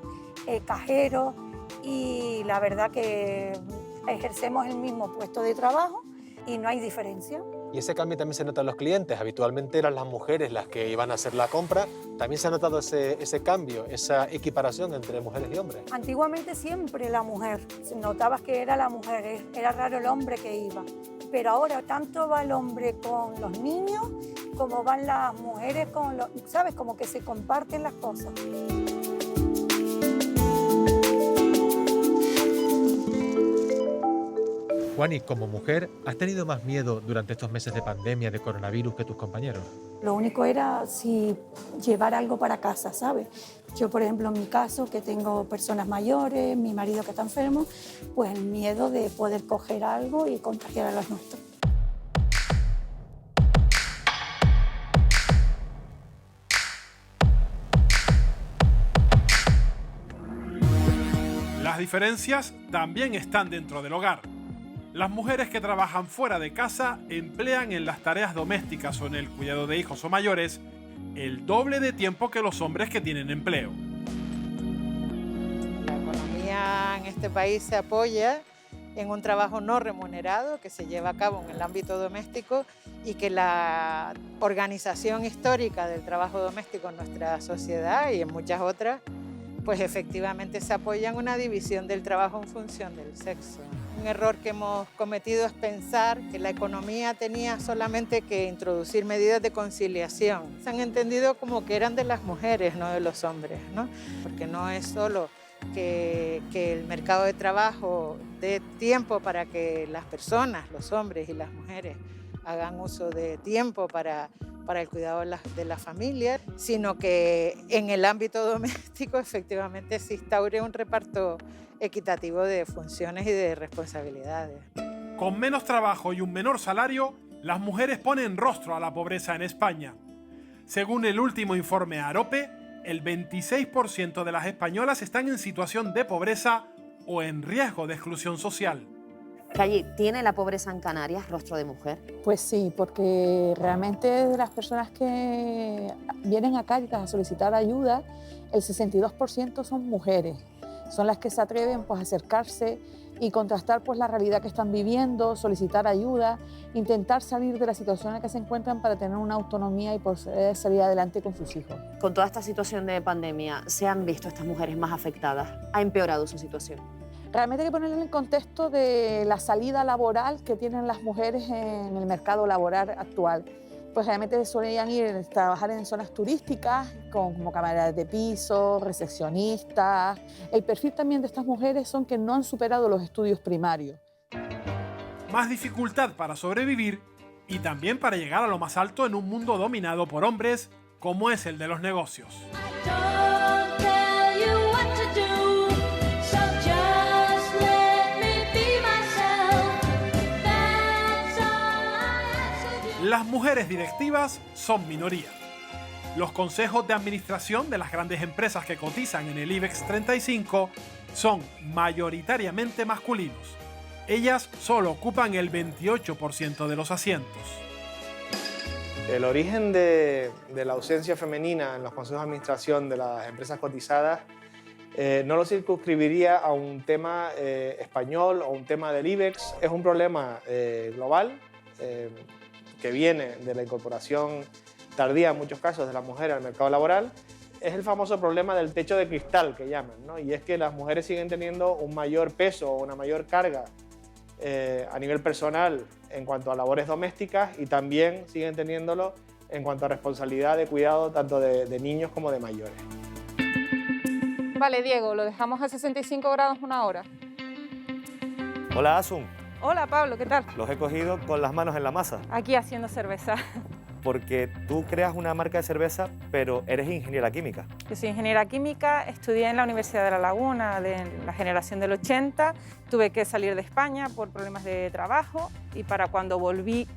cajeros, y la verdad que ejercemos el mismo puesto de trabajo y no hay diferencia. Y ese cambio también se nota en los clientes. Habitualmente eran las mujeres las que iban a hacer la compra. También se ha notado ese cambio, esa equiparación entre mujeres y hombres. Antiguamente siempre la mujer, notabas que era la mujer, era raro el hombre que iba. Pero ahora tanto va el hombre con los niños como van las mujeres con los... ¿Sabes? Como que se comparten las cosas. Juani, como mujer, ¿has tenido más miedo durante estos meses de pandemia de coronavirus que tus compañeros? Lo único era si llevar algo para casa, ¿sabes? Yo, por ejemplo, en mi caso, que tengo personas mayores, mi marido que está enfermo, pues el miedo de poder coger algo y contagiar a los nuestros. Las diferencias también están dentro del hogar. Las mujeres que trabajan fuera de casa emplean en las tareas domésticas o en el cuidado de hijos o mayores el doble de tiempo que los hombres que tienen empleo. La economía en este país se apoya en un trabajo no remunerado que se lleva a cabo en el ámbito doméstico y que la organización histórica del trabajo doméstico en nuestra sociedad y en muchas otras, pues efectivamente se apoya en una división del trabajo en función del sexo. Un error que hemos cometido es pensar que la economía tenía solamente que introducir medidas de conciliación. Se han entendido como que eran de las mujeres, no de los hombres, ¿no? Porque no es solo que el mercado de trabajo dé tiempo para que las personas, los hombres y las mujeres, hagan uso de tiempo para el cuidado de la familia, sino que en el ámbito doméstico efectivamente se instaure un reparto equitativo de funciones y de responsabilidades. Con menos trabajo y un menor salario, las mujeres ponen rostro a la pobreza en España. Según el último informe AROPE, el 26% de las españolas están en situación de pobreza o en riesgo de exclusión social. Calle, ¿tiene la pobreza en Canarias rostro de mujer? Pues sí, porque realmente de las personas que vienen a Cáritas a solicitar ayuda, el 62% son mujeres. Son las que se atreven pues, a acercarse y contrastar pues, la realidad que están viviendo, solicitar ayuda, intentar salir de la situación en la que se encuentran para tener una autonomía y poder salir adelante con sus hijos. Con toda esta situación de pandemia, ¿se han visto estas mujeres más afectadas? ¿Ha empeorado su situación? Realmente hay que ponerlo en el contexto de la salida laboral que tienen las mujeres en el mercado laboral actual. Pues realmente solían ir a trabajar en zonas turísticas, como camareras de piso, recepcionistas. El perfil también de estas mujeres son que no han superado los estudios primarios. Más dificultad para sobrevivir y también para llegar a lo más alto en un mundo dominado por hombres como es el de los negocios. Las mujeres directivas son minoría. Los consejos de administración de las grandes empresas que cotizan en el IBEX 35 son mayoritariamente masculinos. Ellas solo ocupan el 28% de los asientos. El origen de la ausencia femenina en los consejos de administración de las empresas cotizadas No lo circunscribiría a un tema español o un tema del IBEX. Es un problema global que viene de la incorporación tardía, en muchos casos, de la mujer al mercado laboral. Es el famoso problema del techo de cristal que llaman, ¿no? Y es que las mujeres siguen teniendo un mayor peso o una mayor carga a nivel personal en cuanto a labores domésticas y también siguen teniéndolo en cuanto a responsabilidad de cuidado tanto de niños como de mayores. Vale, Diego, lo dejamos a 65 grados una hora. Hola, Asun. Hola, Pablo, ¿qué tal? Los he cogido con las manos en la masa, Aquí haciendo cerveza. porque tú creas una marca de cerveza, pero eres ingeniera química. Yo soy ingeniera química, estudié en la Universidad de La Laguna de la generación del 80, tuve que salir de España por problemas de trabajo y para cuando volví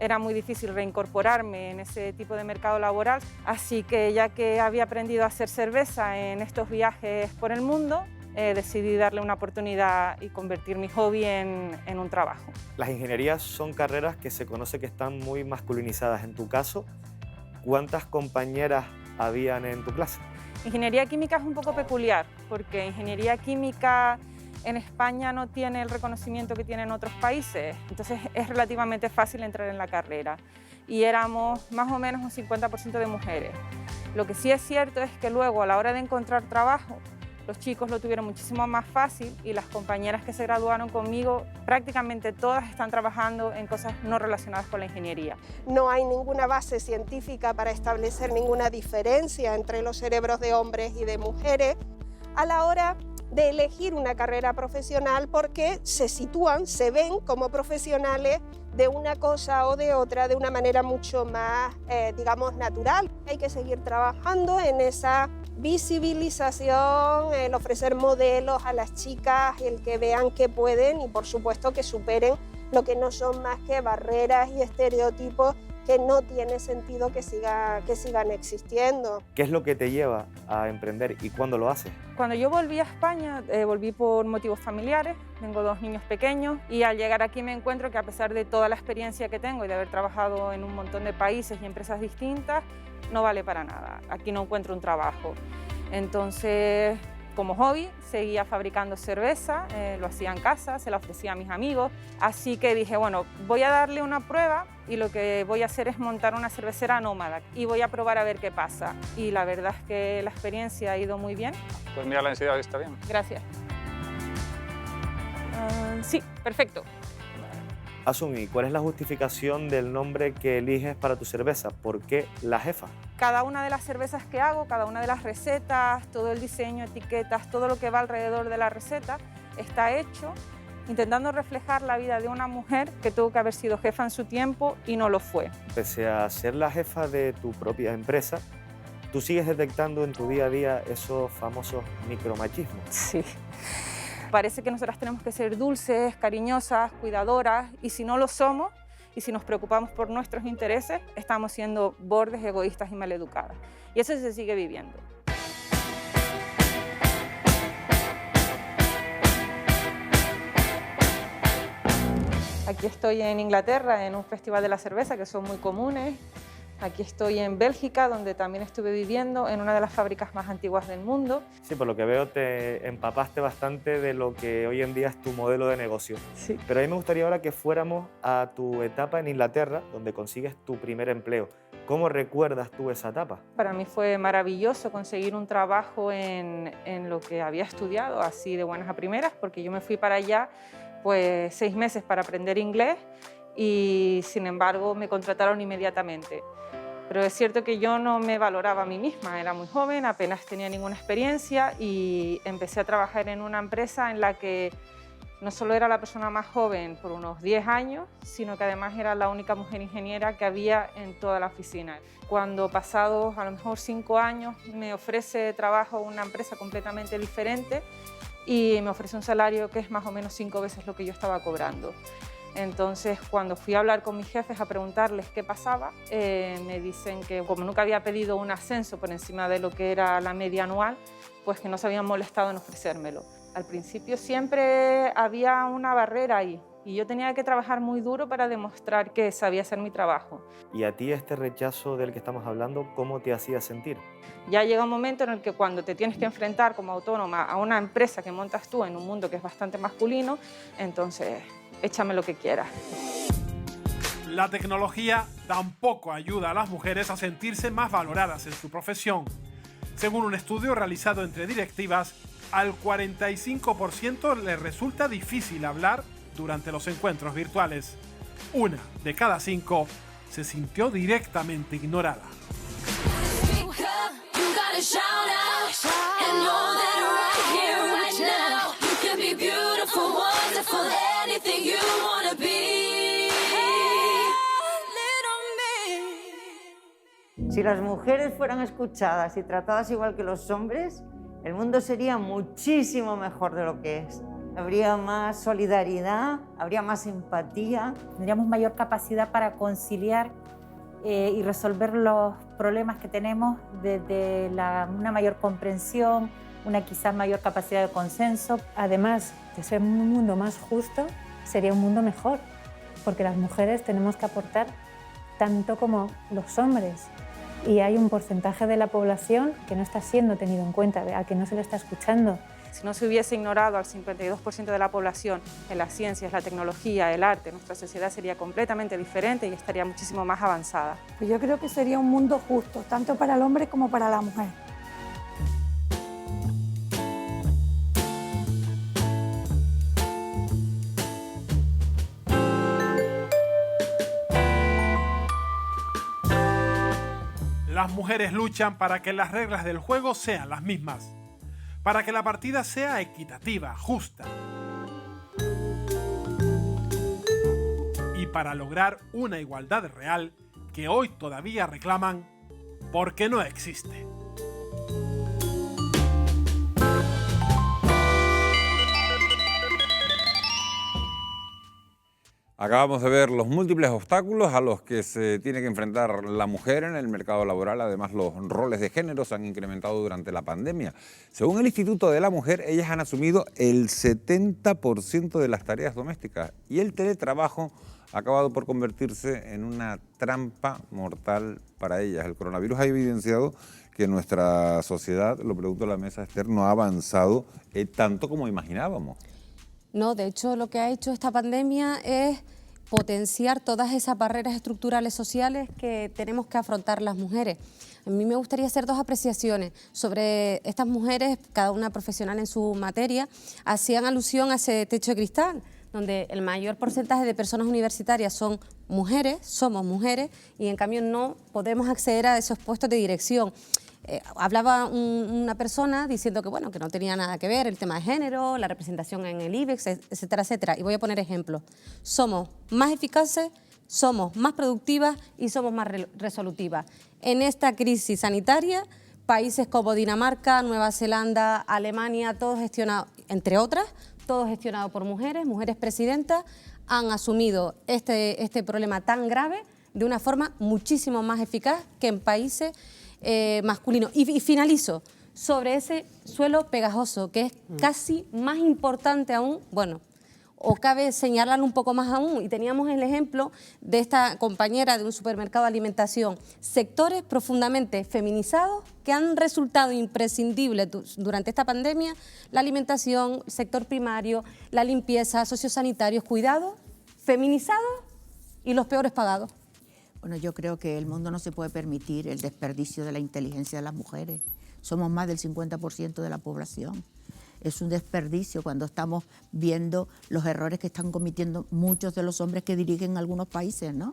era muy difícil reincorporarme en ese tipo de mercado laboral, así que ya que había aprendido a hacer cerveza en estos viajes por el mundo, decidí darle una oportunidad y convertir mi hobby en un trabajo. Las ingenierías son carreras que se conoce que están muy masculinizadas. En tu caso, ¿cuántas compañeras habían en tu clase? Ingeniería química es un poco peculiar, porque ingeniería química en España no tiene el reconocimiento que tiene en otros países, entonces es relativamente fácil entrar en la carrera. Y éramos más o menos un 50% de mujeres. Lo que sí es cierto es que luego, a la hora de encontrar trabajo, los chicos lo tuvieron muchísimo más fácil y las compañeras que se graduaron conmigo, prácticamente todas están trabajando en cosas no relacionadas con la ingeniería. No hay ninguna base científica para establecer ninguna diferencia entre los cerebros de hombres y de mujeres a la hora de elegir una carrera profesional, porque se sitúan, se ven como profesionales de una cosa o de otra de una manera mucho más, digamos, natural. Hay que seguir trabajando en esa visibilización, el ofrecer modelos a las chicas, el que vean que pueden y por supuesto que superen lo que no son más que barreras y estereotipos que no tiene sentido que sigan existiendo. ¿Qué es lo que te lleva a emprender y cuándo lo haces? Cuando yo volví a España, volví por motivos familiares, tengo 2 niños pequeños y al llegar aquí me encuentro que a pesar de toda la experiencia que tengo y de haber trabajado en un montón de países y empresas distintas, no vale para nada, aquí no encuentro un trabajo. Entonces, como hobby, seguía fabricando cerveza, lo hacía en casa, se la ofrecía a mis amigos, así que dije, bueno, voy a darle una prueba y lo que voy a hacer es montar una cervecera nómada y voy a probar a ver qué pasa. Y la verdad es que la experiencia ha ido muy bien. Pues mira, la densidad está bien. Gracias. Sí, perfecto. Asun, ¿y cuál es la justificación del nombre que eliges para tu cerveza? ¿Por qué La Jefa? Cada una de las cervezas que hago, cada una de las recetas, todo el diseño, etiquetas, todo lo que va alrededor de la receta está hecho intentando reflejar la vida de una mujer que tuvo que haber sido jefa en su tiempo y no lo fue. Pese a ser la jefa de tu propia empresa, ¿tú sigues detectando en tu día a día esos famosos micromachismos? Sí. Parece que nosotras tenemos que ser dulces, cariñosas, cuidadoras, y si no lo somos, y si nos preocupamos por nuestros intereses, estamos siendo bordes, egoístas y maleducadas. Y eso se sigue viviendo. Aquí estoy en Inglaterra, en un festival de la cerveza, que son muy comunes. Aquí estoy en Bélgica, donde también estuve viviendo, en una de las fábricas más antiguas del mundo. Sí, por lo que veo te empapaste bastante de lo que hoy en día es tu modelo de negocio. Sí. Pero a mí me gustaría ahora que fuéramos a tu etapa en Inglaterra, donde consigues tu primer empleo. ¿Cómo recuerdas tú esa etapa? Para mí fue maravilloso conseguir un trabajo en lo que había estudiado, así de buenas a primeras, porque yo me fui para allá pues 6 meses para aprender inglés y sin embargo me contrataron inmediatamente. Pero es cierto que yo no me valoraba a mí misma, era muy joven, apenas tenía ninguna experiencia y empecé a trabajar en una empresa en la que no solo era la persona más joven por unos 10 años, sino que además era la única mujer ingeniera que había en toda la oficina. Cuando pasados a lo mejor 5 años me ofrece trabajo una empresa completamente diferente y me ofrece un salario que es más o menos 5 veces lo que yo estaba cobrando. Entonces, cuando fui a hablar con mis jefes a preguntarles qué pasaba, me dicen que como nunca había pedido un ascenso por encima de lo que era la media anual, pues que no se habían molestado en ofrecérmelo. Al principio siempre había una barrera ahí y yo tenía que trabajar muy duro para demostrar que sabía hacer mi trabajo. ¿Y a ti este rechazo del que estamos hablando, cómo te hacía sentir? Ya llega un momento en el que cuando te tienes que enfrentar como autónoma a una empresa que montas tú en un mundo que es bastante masculino, entonces échame lo que quieras. La tecnología tampoco ayuda a las mujeres a sentirse más valoradas en su profesión. Según un estudio realizado entre directivas, al 45% le resulta difícil hablar durante los encuentros virtuales. 1 de cada 5 se sintió directamente ignorada. Si las mujeres fueran escuchadas y tratadas igual que los hombres, el mundo sería muchísimo mejor de lo que es. Habría más solidaridad, habría más empatía. Tendríamos mayor capacidad para conciliar y resolver los problemas que tenemos desde una mayor comprensión, una quizás mayor capacidad de consenso. Además de ser un mundo más justo, sería un mundo mejor, porque las mujeres tenemos que aportar tanto como los hombres. Y hay un porcentaje de la población que no está siendo tenido en cuenta, a que no se le está escuchando. Si no se hubiese ignorado al 52% de la población en las ciencias, la tecnología, el arte, nuestra sociedad sería completamente diferente y estaría muchísimo más avanzada. Pues yo creo que sería un mundo justo, tanto para el hombre como para la mujer. Las mujeres luchan para que las reglas del juego sean las mismas, para que la partida sea equitativa, justa, y para lograr una igualdad real que hoy todavía reclaman porque no existe. Acabamos de ver los múltiples obstáculos a los que se tiene que enfrentar la mujer en el mercado laboral. Además, los roles de género se han incrementado durante la pandemia. Según el Instituto de la Mujer, ellas han asumido el 70% de las tareas domésticas y el teletrabajo ha acabado por convertirse en una trampa mortal para ellas. El coronavirus ha evidenciado que nuestra sociedad, lo pregunto a la mesa, Esther, no ha avanzado tanto como imaginábamos. No, de hecho lo que ha hecho esta pandemia es potenciar todas esas barreras estructurales sociales que tenemos que afrontar las mujeres. A mí me gustaría hacer dos apreciaciones sobre estas mujeres, cada una profesional en su materia. Hacían alusión a ese techo de cristal, donde el mayor porcentaje de personas universitarias son mujeres, somos mujeres, y en cambio no podemos acceder a esos puestos de dirección. Hablaba una persona diciendo que, bueno, que no tenía nada que ver el tema de género, la representación en el IBEX, etcétera, etcétera. Y voy a poner ejemplos. Somos más eficaces, somos más productivas y somos más resolutivas. En esta crisis sanitaria, países como Dinamarca, Nueva Zelanda, Alemania, todos gestionados, entre otras, todos gestionados por mujeres, mujeres presidentas, han asumido este problema tan grave de una forma muchísimo más eficaz que en países masculino. Y finalizo sobre ese suelo pegajoso, que es casi más importante aún, bueno, o cabe señalarlo un poco más aún, y teníamos el ejemplo de esta compañera de un supermercado de alimentación, sectores profundamente feminizados que han resultado imprescindibles durante esta pandemia: la alimentación, el sector primario, la limpieza, sociosanitarios, cuidados, feminizados y los peores pagados. Bueno, yo creo que el mundo no se puede permitir el desperdicio de la inteligencia de las mujeres. Somos más del 50% de la población. Es un desperdicio cuando estamos viendo los errores que están cometiendo muchos de los hombres que dirigen algunos países, ¿no?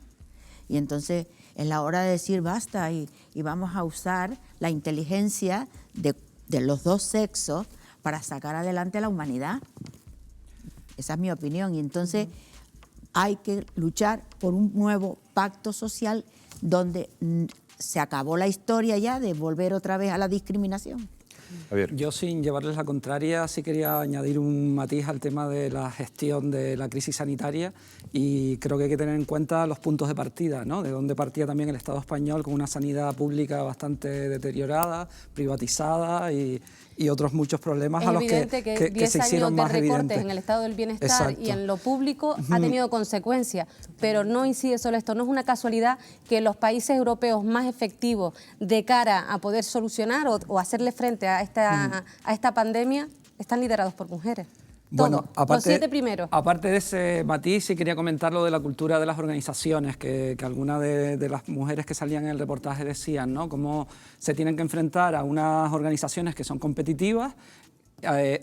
Y entonces es la hora de decir basta y vamos a usar la inteligencia de los dos sexos para sacar adelante a la humanidad. Esa es mi opinión. Y entonces hay que luchar por un nuevo pacto social donde se acabó la historia ya de volver otra vez a la discriminación. Yo, sin llevarles la contraria, sí quería añadir un matiz al tema de la gestión de la crisis sanitaria, y creo que hay que tener en cuenta los puntos de partida, ¿no? De dónde partía también el Estado español, con una sanidad pública bastante deteriorada, privatizada y otros muchos problemas es a los evidente que 10 se hicieron años de más recortes evidentes. en el estado del bienestar Exacto. y en lo público ha tenido consecuencias, pero no incide solo esto. No es una casualidad que los países europeos más efectivos de cara a poder solucionar o hacerle frente a esta pandemia están liderados por mujeres. Bueno, los 7 primeros. Aparte de ese matiz, sí quería comentar lo de la cultura de las organizaciones, que algunas de las mujeres que salían en el reportaje decían, ¿no? Cómo se tienen que enfrentar a unas organizaciones que son competitivas,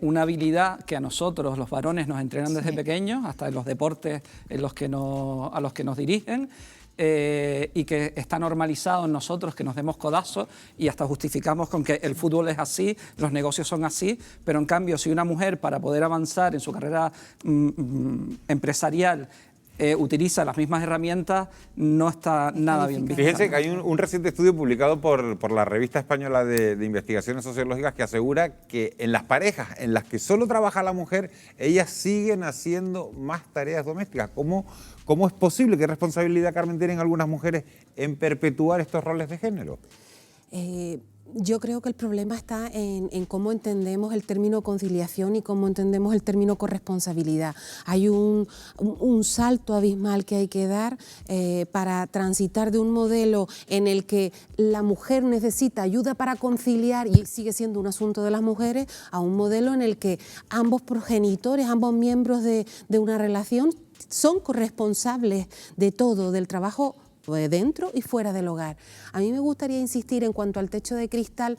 una habilidad que a nosotros, los varones, nos entrenan desde pequeños, hasta en los deportes a los que nos dirigen, y que está normalizado en nosotros que nos demos codazos y hasta justificamos con que el fútbol es así, los negocios son así, pero en cambio si una mujer, para poder avanzar en su carrera empresarial, utiliza las mismas herramientas, no está nada bien visto. Fíjense que hay un reciente estudio publicado por la revista española de investigaciones sociológicas que asegura que en las parejas en las que solo trabaja la mujer, ellas siguen haciendo más tareas domésticas. ¿Cómo es posible? ¿Qué responsabilidad, Carmen, tienen algunas mujeres en perpetuar estos roles de género? Yo creo que el problema está en cómo entendemos el término conciliación y cómo entendemos el término corresponsabilidad. Hay un salto abismal que hay que dar para transitar de un modelo en el que la mujer necesita ayuda para conciliar y sigue siendo un asunto de las mujeres, a un modelo en el que ambos progenitores, ambos miembros de una relación son corresponsables de todo, del trabajo dentro y fuera del hogar. A mí me gustaría insistir en cuanto al techo de cristal,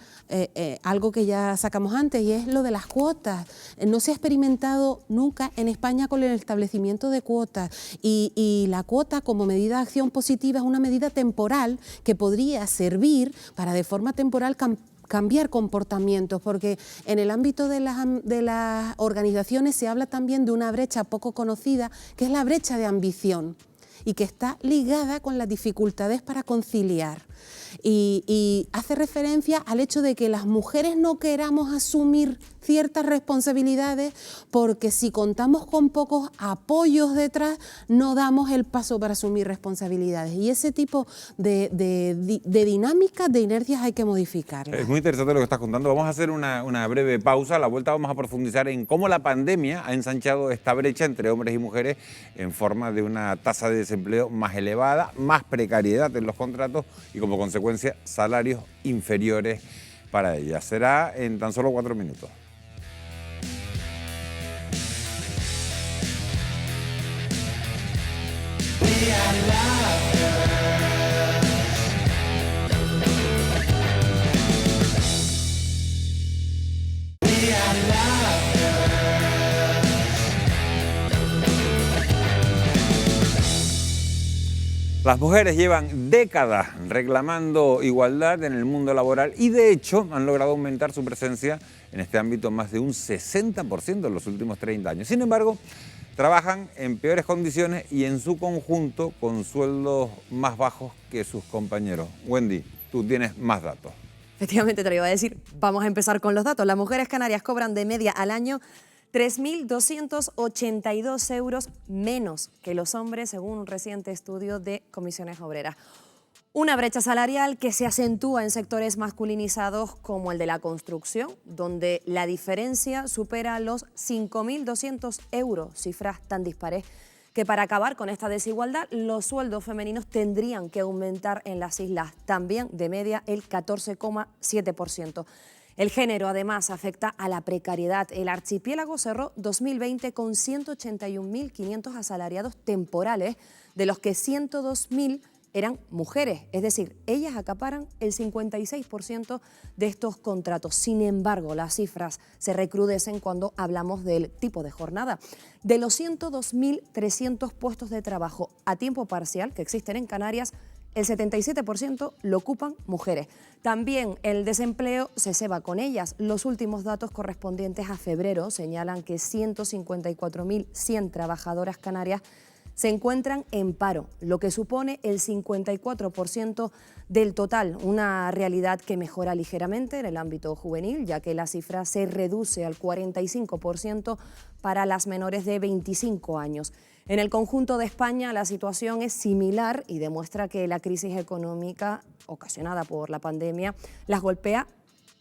algo que ya sacamos antes, y es lo de las cuotas. No se ha experimentado nunca en España con el establecimiento de cuotas, y la cuota como medida de acción positiva es una medida temporal que podría servir para de forma temporal cambiar comportamientos, porque en el ámbito de las organizaciones se habla también de una brecha poco conocida, que es la brecha de ambición, y que está ligada con las dificultades para conciliar. Y hace referencia al hecho de que las mujeres no queramos asumir ciertas responsabilidades porque si contamos con pocos apoyos detrás no damos el paso para asumir responsabilidades, y ese tipo de dinámicas, de inercias hay que modificarlas. Es muy interesante lo que estás contando. Vamos a hacer una breve pausa. A la vuelta vamos a profundizar en cómo la pandemia ha ensanchado esta brecha entre hombres y mujeres en forma de una tasa de desempleo más elevada, más precariedad en los contratos y como consecuencia salarios inferiores para ellas. Será en tan solo 4 minutos. Las mujeres llevan décadas reclamando igualdad en el mundo laboral y de hecho han logrado aumentar su presencia en este ámbito más de un 60% en los últimos 30 años. Sin embargo, trabajan en peores condiciones y en su conjunto con sueldos más bajos que sus compañeros. Wendy, tú tienes más datos. Efectivamente te lo iba a decir. Vamos a empezar con los datos. Las mujeres canarias cobran de media al año 3.282 euros menos que los hombres, según un reciente estudio de Comisiones Obreras. Una brecha salarial que se acentúa en sectores masculinizados como el de la construcción, donde la diferencia supera los 5.200 euros, cifras tan dispares que para acabar con esta desigualdad los sueldos femeninos tendrían que aumentar en las islas, también de media el 14,7%. El género, además, afecta a la precariedad. El archipiélago cerró 2020 con 181.500 asalariados temporales, de los que 102.000 eran mujeres. Es decir, ellas acaparan el 56% de estos contratos. Sin embargo, las cifras se recrudecen cuando hablamos del tipo de jornada. De los 102.300 puestos de trabajo a tiempo parcial que existen en Canarias, el 77% lo ocupan mujeres. También el desempleo se ceba con ellas. Los últimos datos correspondientes a febrero señalan que 154.100 trabajadoras canarias se encuentran en paro, lo que supone el 54% del total, una realidad que mejora ligeramente en el ámbito juvenil, ya que la cifra se reduce al 45% para las menores de 25 años. En el conjunto de España la situación es similar y demuestra que la crisis económica ocasionada por la pandemia las golpea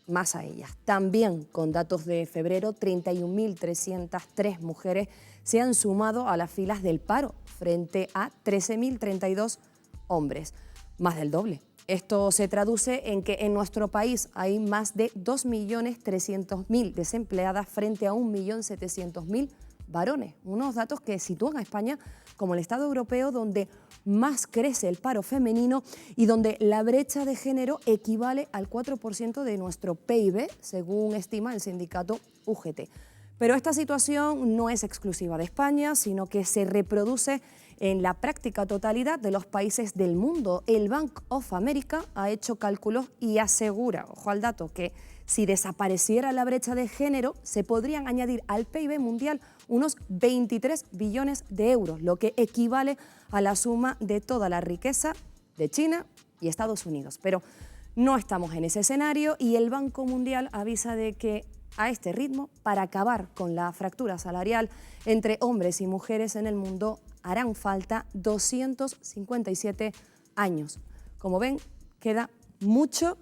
más a ellas. También, con datos de febrero, 31.303 mujeres se han sumado a las filas del paro, frente a 13.032 hombres, más del doble. Esto se traduce en que en nuestro país hay más de 2.300.000 desempleadas frente a 1.700.000 varones. Unos datos que sitúan a España como el Estado europeo donde más crece el paro femenino y donde la brecha de género equivale al 4% de nuestro PIB, según estima el sindicato UGT. Pero esta situación no es exclusiva de España, sino que se reproduce en la práctica totalidad de los países del mundo. El Bank of America ha hecho cálculos y asegura, ojo al dato, que si desapareciera la brecha de género, se podrían añadir al PIB mundial unos 23 billones de euros, lo que equivale a la suma de toda la riqueza de China y Estados Unidos. Pero no estamos en ese escenario y el Banco Mundial avisa de que a este ritmo, para acabar con la fractura salarial entre hombres y mujeres en el mundo, harán falta 257 años. Como ven, queda mucho,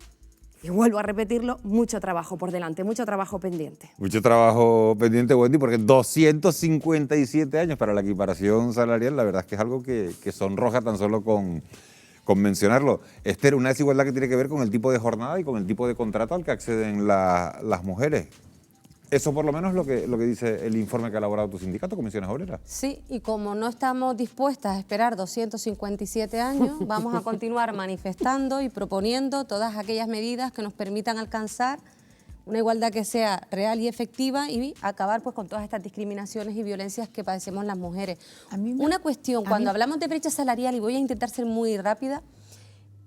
y vuelvo a repetirlo, mucho trabajo por delante, mucho trabajo pendiente. Mucho trabajo pendiente, Wendy, porque 257 años para la equiparación salarial, la verdad es que es algo que sonroja tan solo con mencionarlo. Esther, una desigualdad que tiene que ver con el tipo de jornada y con el tipo de contrato al que acceden las mujeres. Eso por lo menos es lo que dice el informe que ha elaborado tu sindicato, Comisiones Obreras. Sí, y como no estamos dispuestas a esperar 257 años, vamos a continuar manifestando y proponiendo todas aquellas medidas que nos permitan alcanzar una igualdad que sea real y efectiva y acabar pues con todas estas discriminaciones y violencias que padecemos las mujeres. Una cuestión, cuando hablamos de brecha salarial, y voy a intentar ser muy rápida,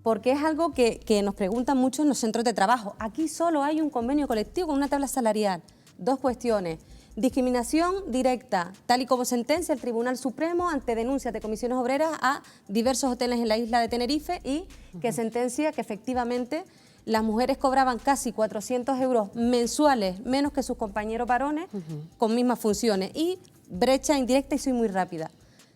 porque es algo que nos preguntan mucho en los centros de trabajo. Aquí solo hay un convenio colectivo con una tabla salarial. Dos cuestiones. Discriminación directa, tal y como sentencia el Tribunal Supremo ante denuncias de comisiones obreras a diversos hoteles en la isla de Tenerife y que sentencia que efectivamente las mujeres cobraban casi 400 euros mensuales menos que sus compañeros varones con mismas funciones. Y brecha indirecta, y soy muy rápida,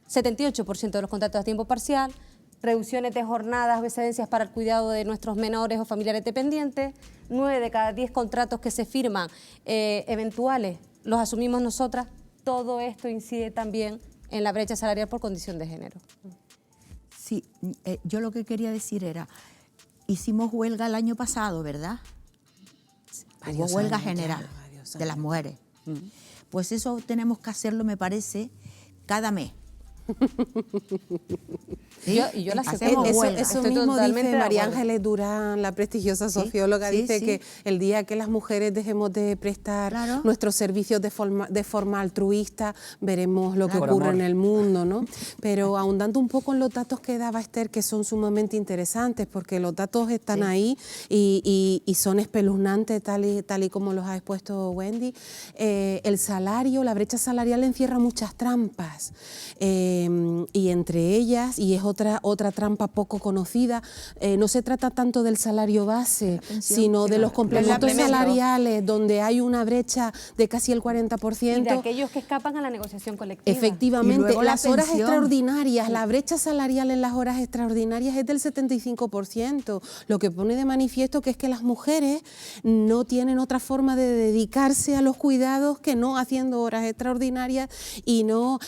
78% de los contratos a tiempo parcial, reducciones de jornadas o excedencias para el cuidado de nuestros menores o familiares dependientes, 9 de cada 10 contratos que se firman eventuales los asumimos nosotras. Todo esto incide también en la brecha salarial por condición de género. Sí, yo lo que quería decir era, hicimos huelga el año pasado, ¿verdad? Hubo huelga general de las mujeres. Pues eso tenemos que hacerlo, me parece, cada mes. ¿Sí? Yo la eso mismo dice María Ángeles Durán, la prestigiosa socióloga, dice que el día que las mujeres dejemos de prestar nuestros servicios de forma altruista, veremos lo que ocurre en el mundo, ¿no? Pero ahondando un poco en los datos que daba Esther, que son sumamente interesantes, porque los datos están ahí y son espeluznantes, tal y como los ha expuesto Wendy. El salario, la brecha salarial encierra muchas trampas. Y entre ellas, y es otra trampa poco conocida, no se trata tanto del salario base, sino de los complementos salariales, donde hay una brecha de casi el 40%. Y de aquellos que escapan a la negociación colectiva. Efectivamente, las horas extraordinarias, la brecha salarial en las horas extraordinarias es del 75%, lo que pone de manifiesto que es que las mujeres no tienen otra forma de dedicarse a los cuidados que no haciendo horas extraordinarias y no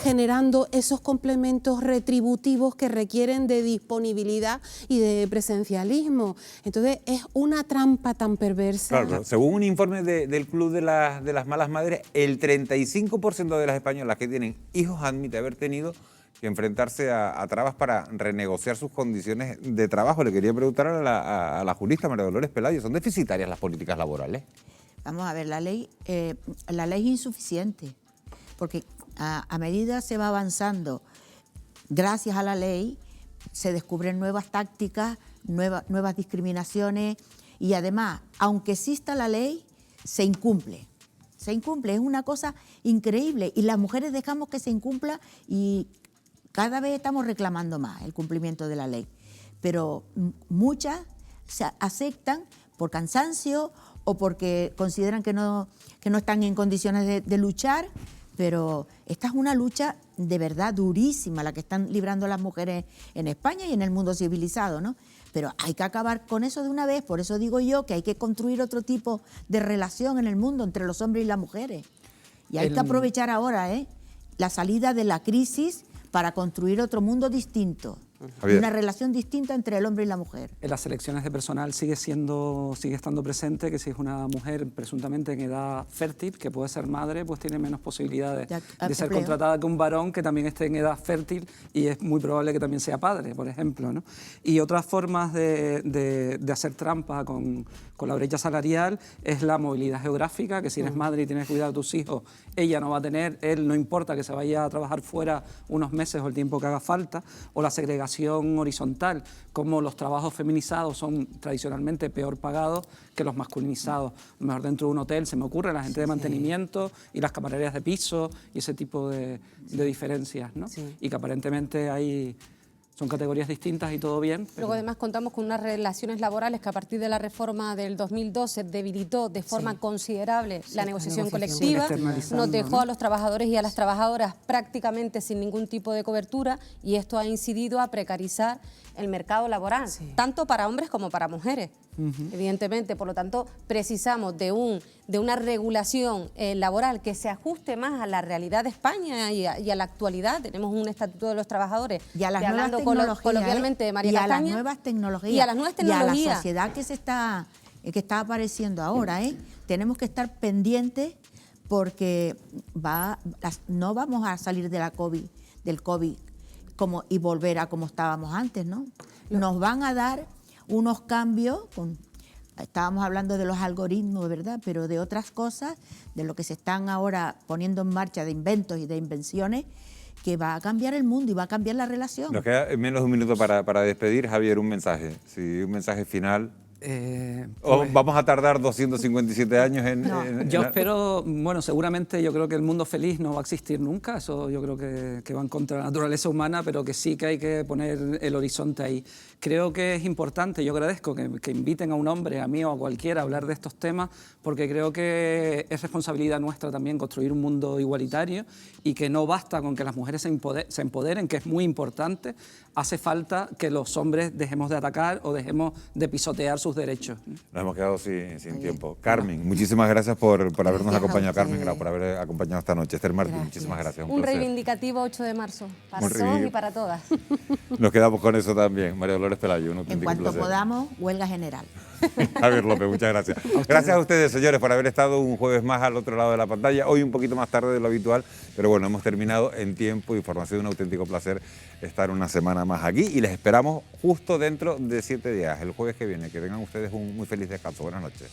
generando esos complementos retributivos que requieren de disponibilidad y de presencialismo. Entonces, es una trampa tan perversa. Claro, según un informe del Club de las Malas Madres, el 35% de las españolas que tienen hijos admite haber tenido que enfrentarse a trabas para renegociar sus condiciones de trabajo. Le quería preguntar a la jurista María Dolores Pelayo, ¿son deficitarias las políticas laborales? Vamos a ver, la ley es insuficiente, porque a medida se va avanzando, gracias a la ley, se descubren nuevas tácticas, nuevas discriminaciones y además, aunque exista la ley, se incumple. Se incumple, es una cosa increíble y las mujeres dejamos que se incumpla y cada vez estamos reclamando más el cumplimiento de la ley, pero muchas se aceptan por cansancio o porque consideran que no están en condiciones de luchar, pero esta es una lucha de verdad durísima la que están librando las mujeres en España y en el mundo civilizado, ¿no? Pero hay que acabar con eso de una vez, por eso digo yo que hay que construir otro tipo de relación en el mundo entre los hombres y las mujeres. Y hay que aprovechar ahora la salida de la crisis para construir otro mundo distinto. Javier. Una relación distinta entre el hombre y la mujer. En las selecciones de personal sigue estando presente que si es una mujer presuntamente en edad fértil, que puede ser madre, pues tiene menos posibilidades de ser contratada que un varón que también esté en edad fértil y es muy probable que también sea padre, por ejemplo, ¿no? Y otras formas de hacer trampa con la brecha salarial es la movilidad geográfica, que si eres madre y tienes que cuidar a tus hijos, ella no va a tener, él no importa que se vaya a trabajar fuera unos meses o el tiempo que haga falta, o la segregación horizontal, como los trabajos feminizados son tradicionalmente peor pagados que los masculinizados. A lo mejor dentro de un hotel se me ocurre la gente de mantenimiento y las camareras de piso y ese tipo de diferencias, ¿no? Y que aparentemente son categorías distintas y todo bien. Pero... Luego además contamos con unas relaciones laborales que a partir de la reforma del 2012 debilitó de forma considerable la negociación colectiva, nos dejó a los trabajadores y a las trabajadoras prácticamente sin ningún tipo de cobertura y esto ha incidido a precarizar el mercado laboral, tanto para hombres como para mujeres. Evidentemente, por lo tanto, precisamos de una regulación laboral que se ajuste más a la realidad de España y a la actualidad. Tenemos un estatuto de los trabajadores. Y a las nuevas hablando coloquialmente de María y Castaña. a las nuevas tecnologías. Y a las nuevas tecnologías. Y a la sociedad que está apareciendo ahora. Tenemos que estar pendientes porque no vamos a salir del COVID y volver a como estábamos antes, ¿no? Nos van a dar unos cambios, estábamos hablando de los algoritmos, ¿verdad? Pero de otras cosas, de lo que se están ahora poniendo en marcha, de inventos y de invenciones, que va a cambiar el mundo y va a cambiar la relación. Nos queda menos de un minuto para despedir. Javier, un mensaje, un mensaje final. ¿Vamos a tardar 257 años en...? Yo espero, seguramente yo creo que el mundo feliz no va a existir nunca, eso yo creo que va en contra de la naturaleza humana, pero que sí que hay que poner el horizonte ahí. Creo que es importante, yo agradezco que inviten a un hombre, a mí o a cualquiera a hablar de estos temas, porque creo que es responsabilidad nuestra también construir un mundo igualitario y que no basta con que las mujeres se empoderen, que es muy importante, hace falta que los hombres dejemos de atacar o dejemos de pisotear sus derechos. Nos hemos quedado sin tiempo. Carmen, muchísimas gracias por habernos acompañado. Carmen, gracias por haber acompañado esta noche. Esther Martín, muchísimas gracias. Un reivindicativo 8 de marzo, para todos y para todas. Nos quedamos con eso también. María Dolores Pelayo, un auténtico placer. En cuanto podamos, huelga general. Javier López, muchas gracias. Gracias a ustedes, señores, por haber estado un jueves más al otro lado de la pantalla. Hoy un poquito más tarde de lo habitual, pero bueno, hemos terminado en tiempo y forma. Ha sido un auténtico placer estar una semana más aquí y les esperamos justo dentro de 7 días, el jueves que viene. Que tengan ustedes un muy feliz descanso. Buenas noches.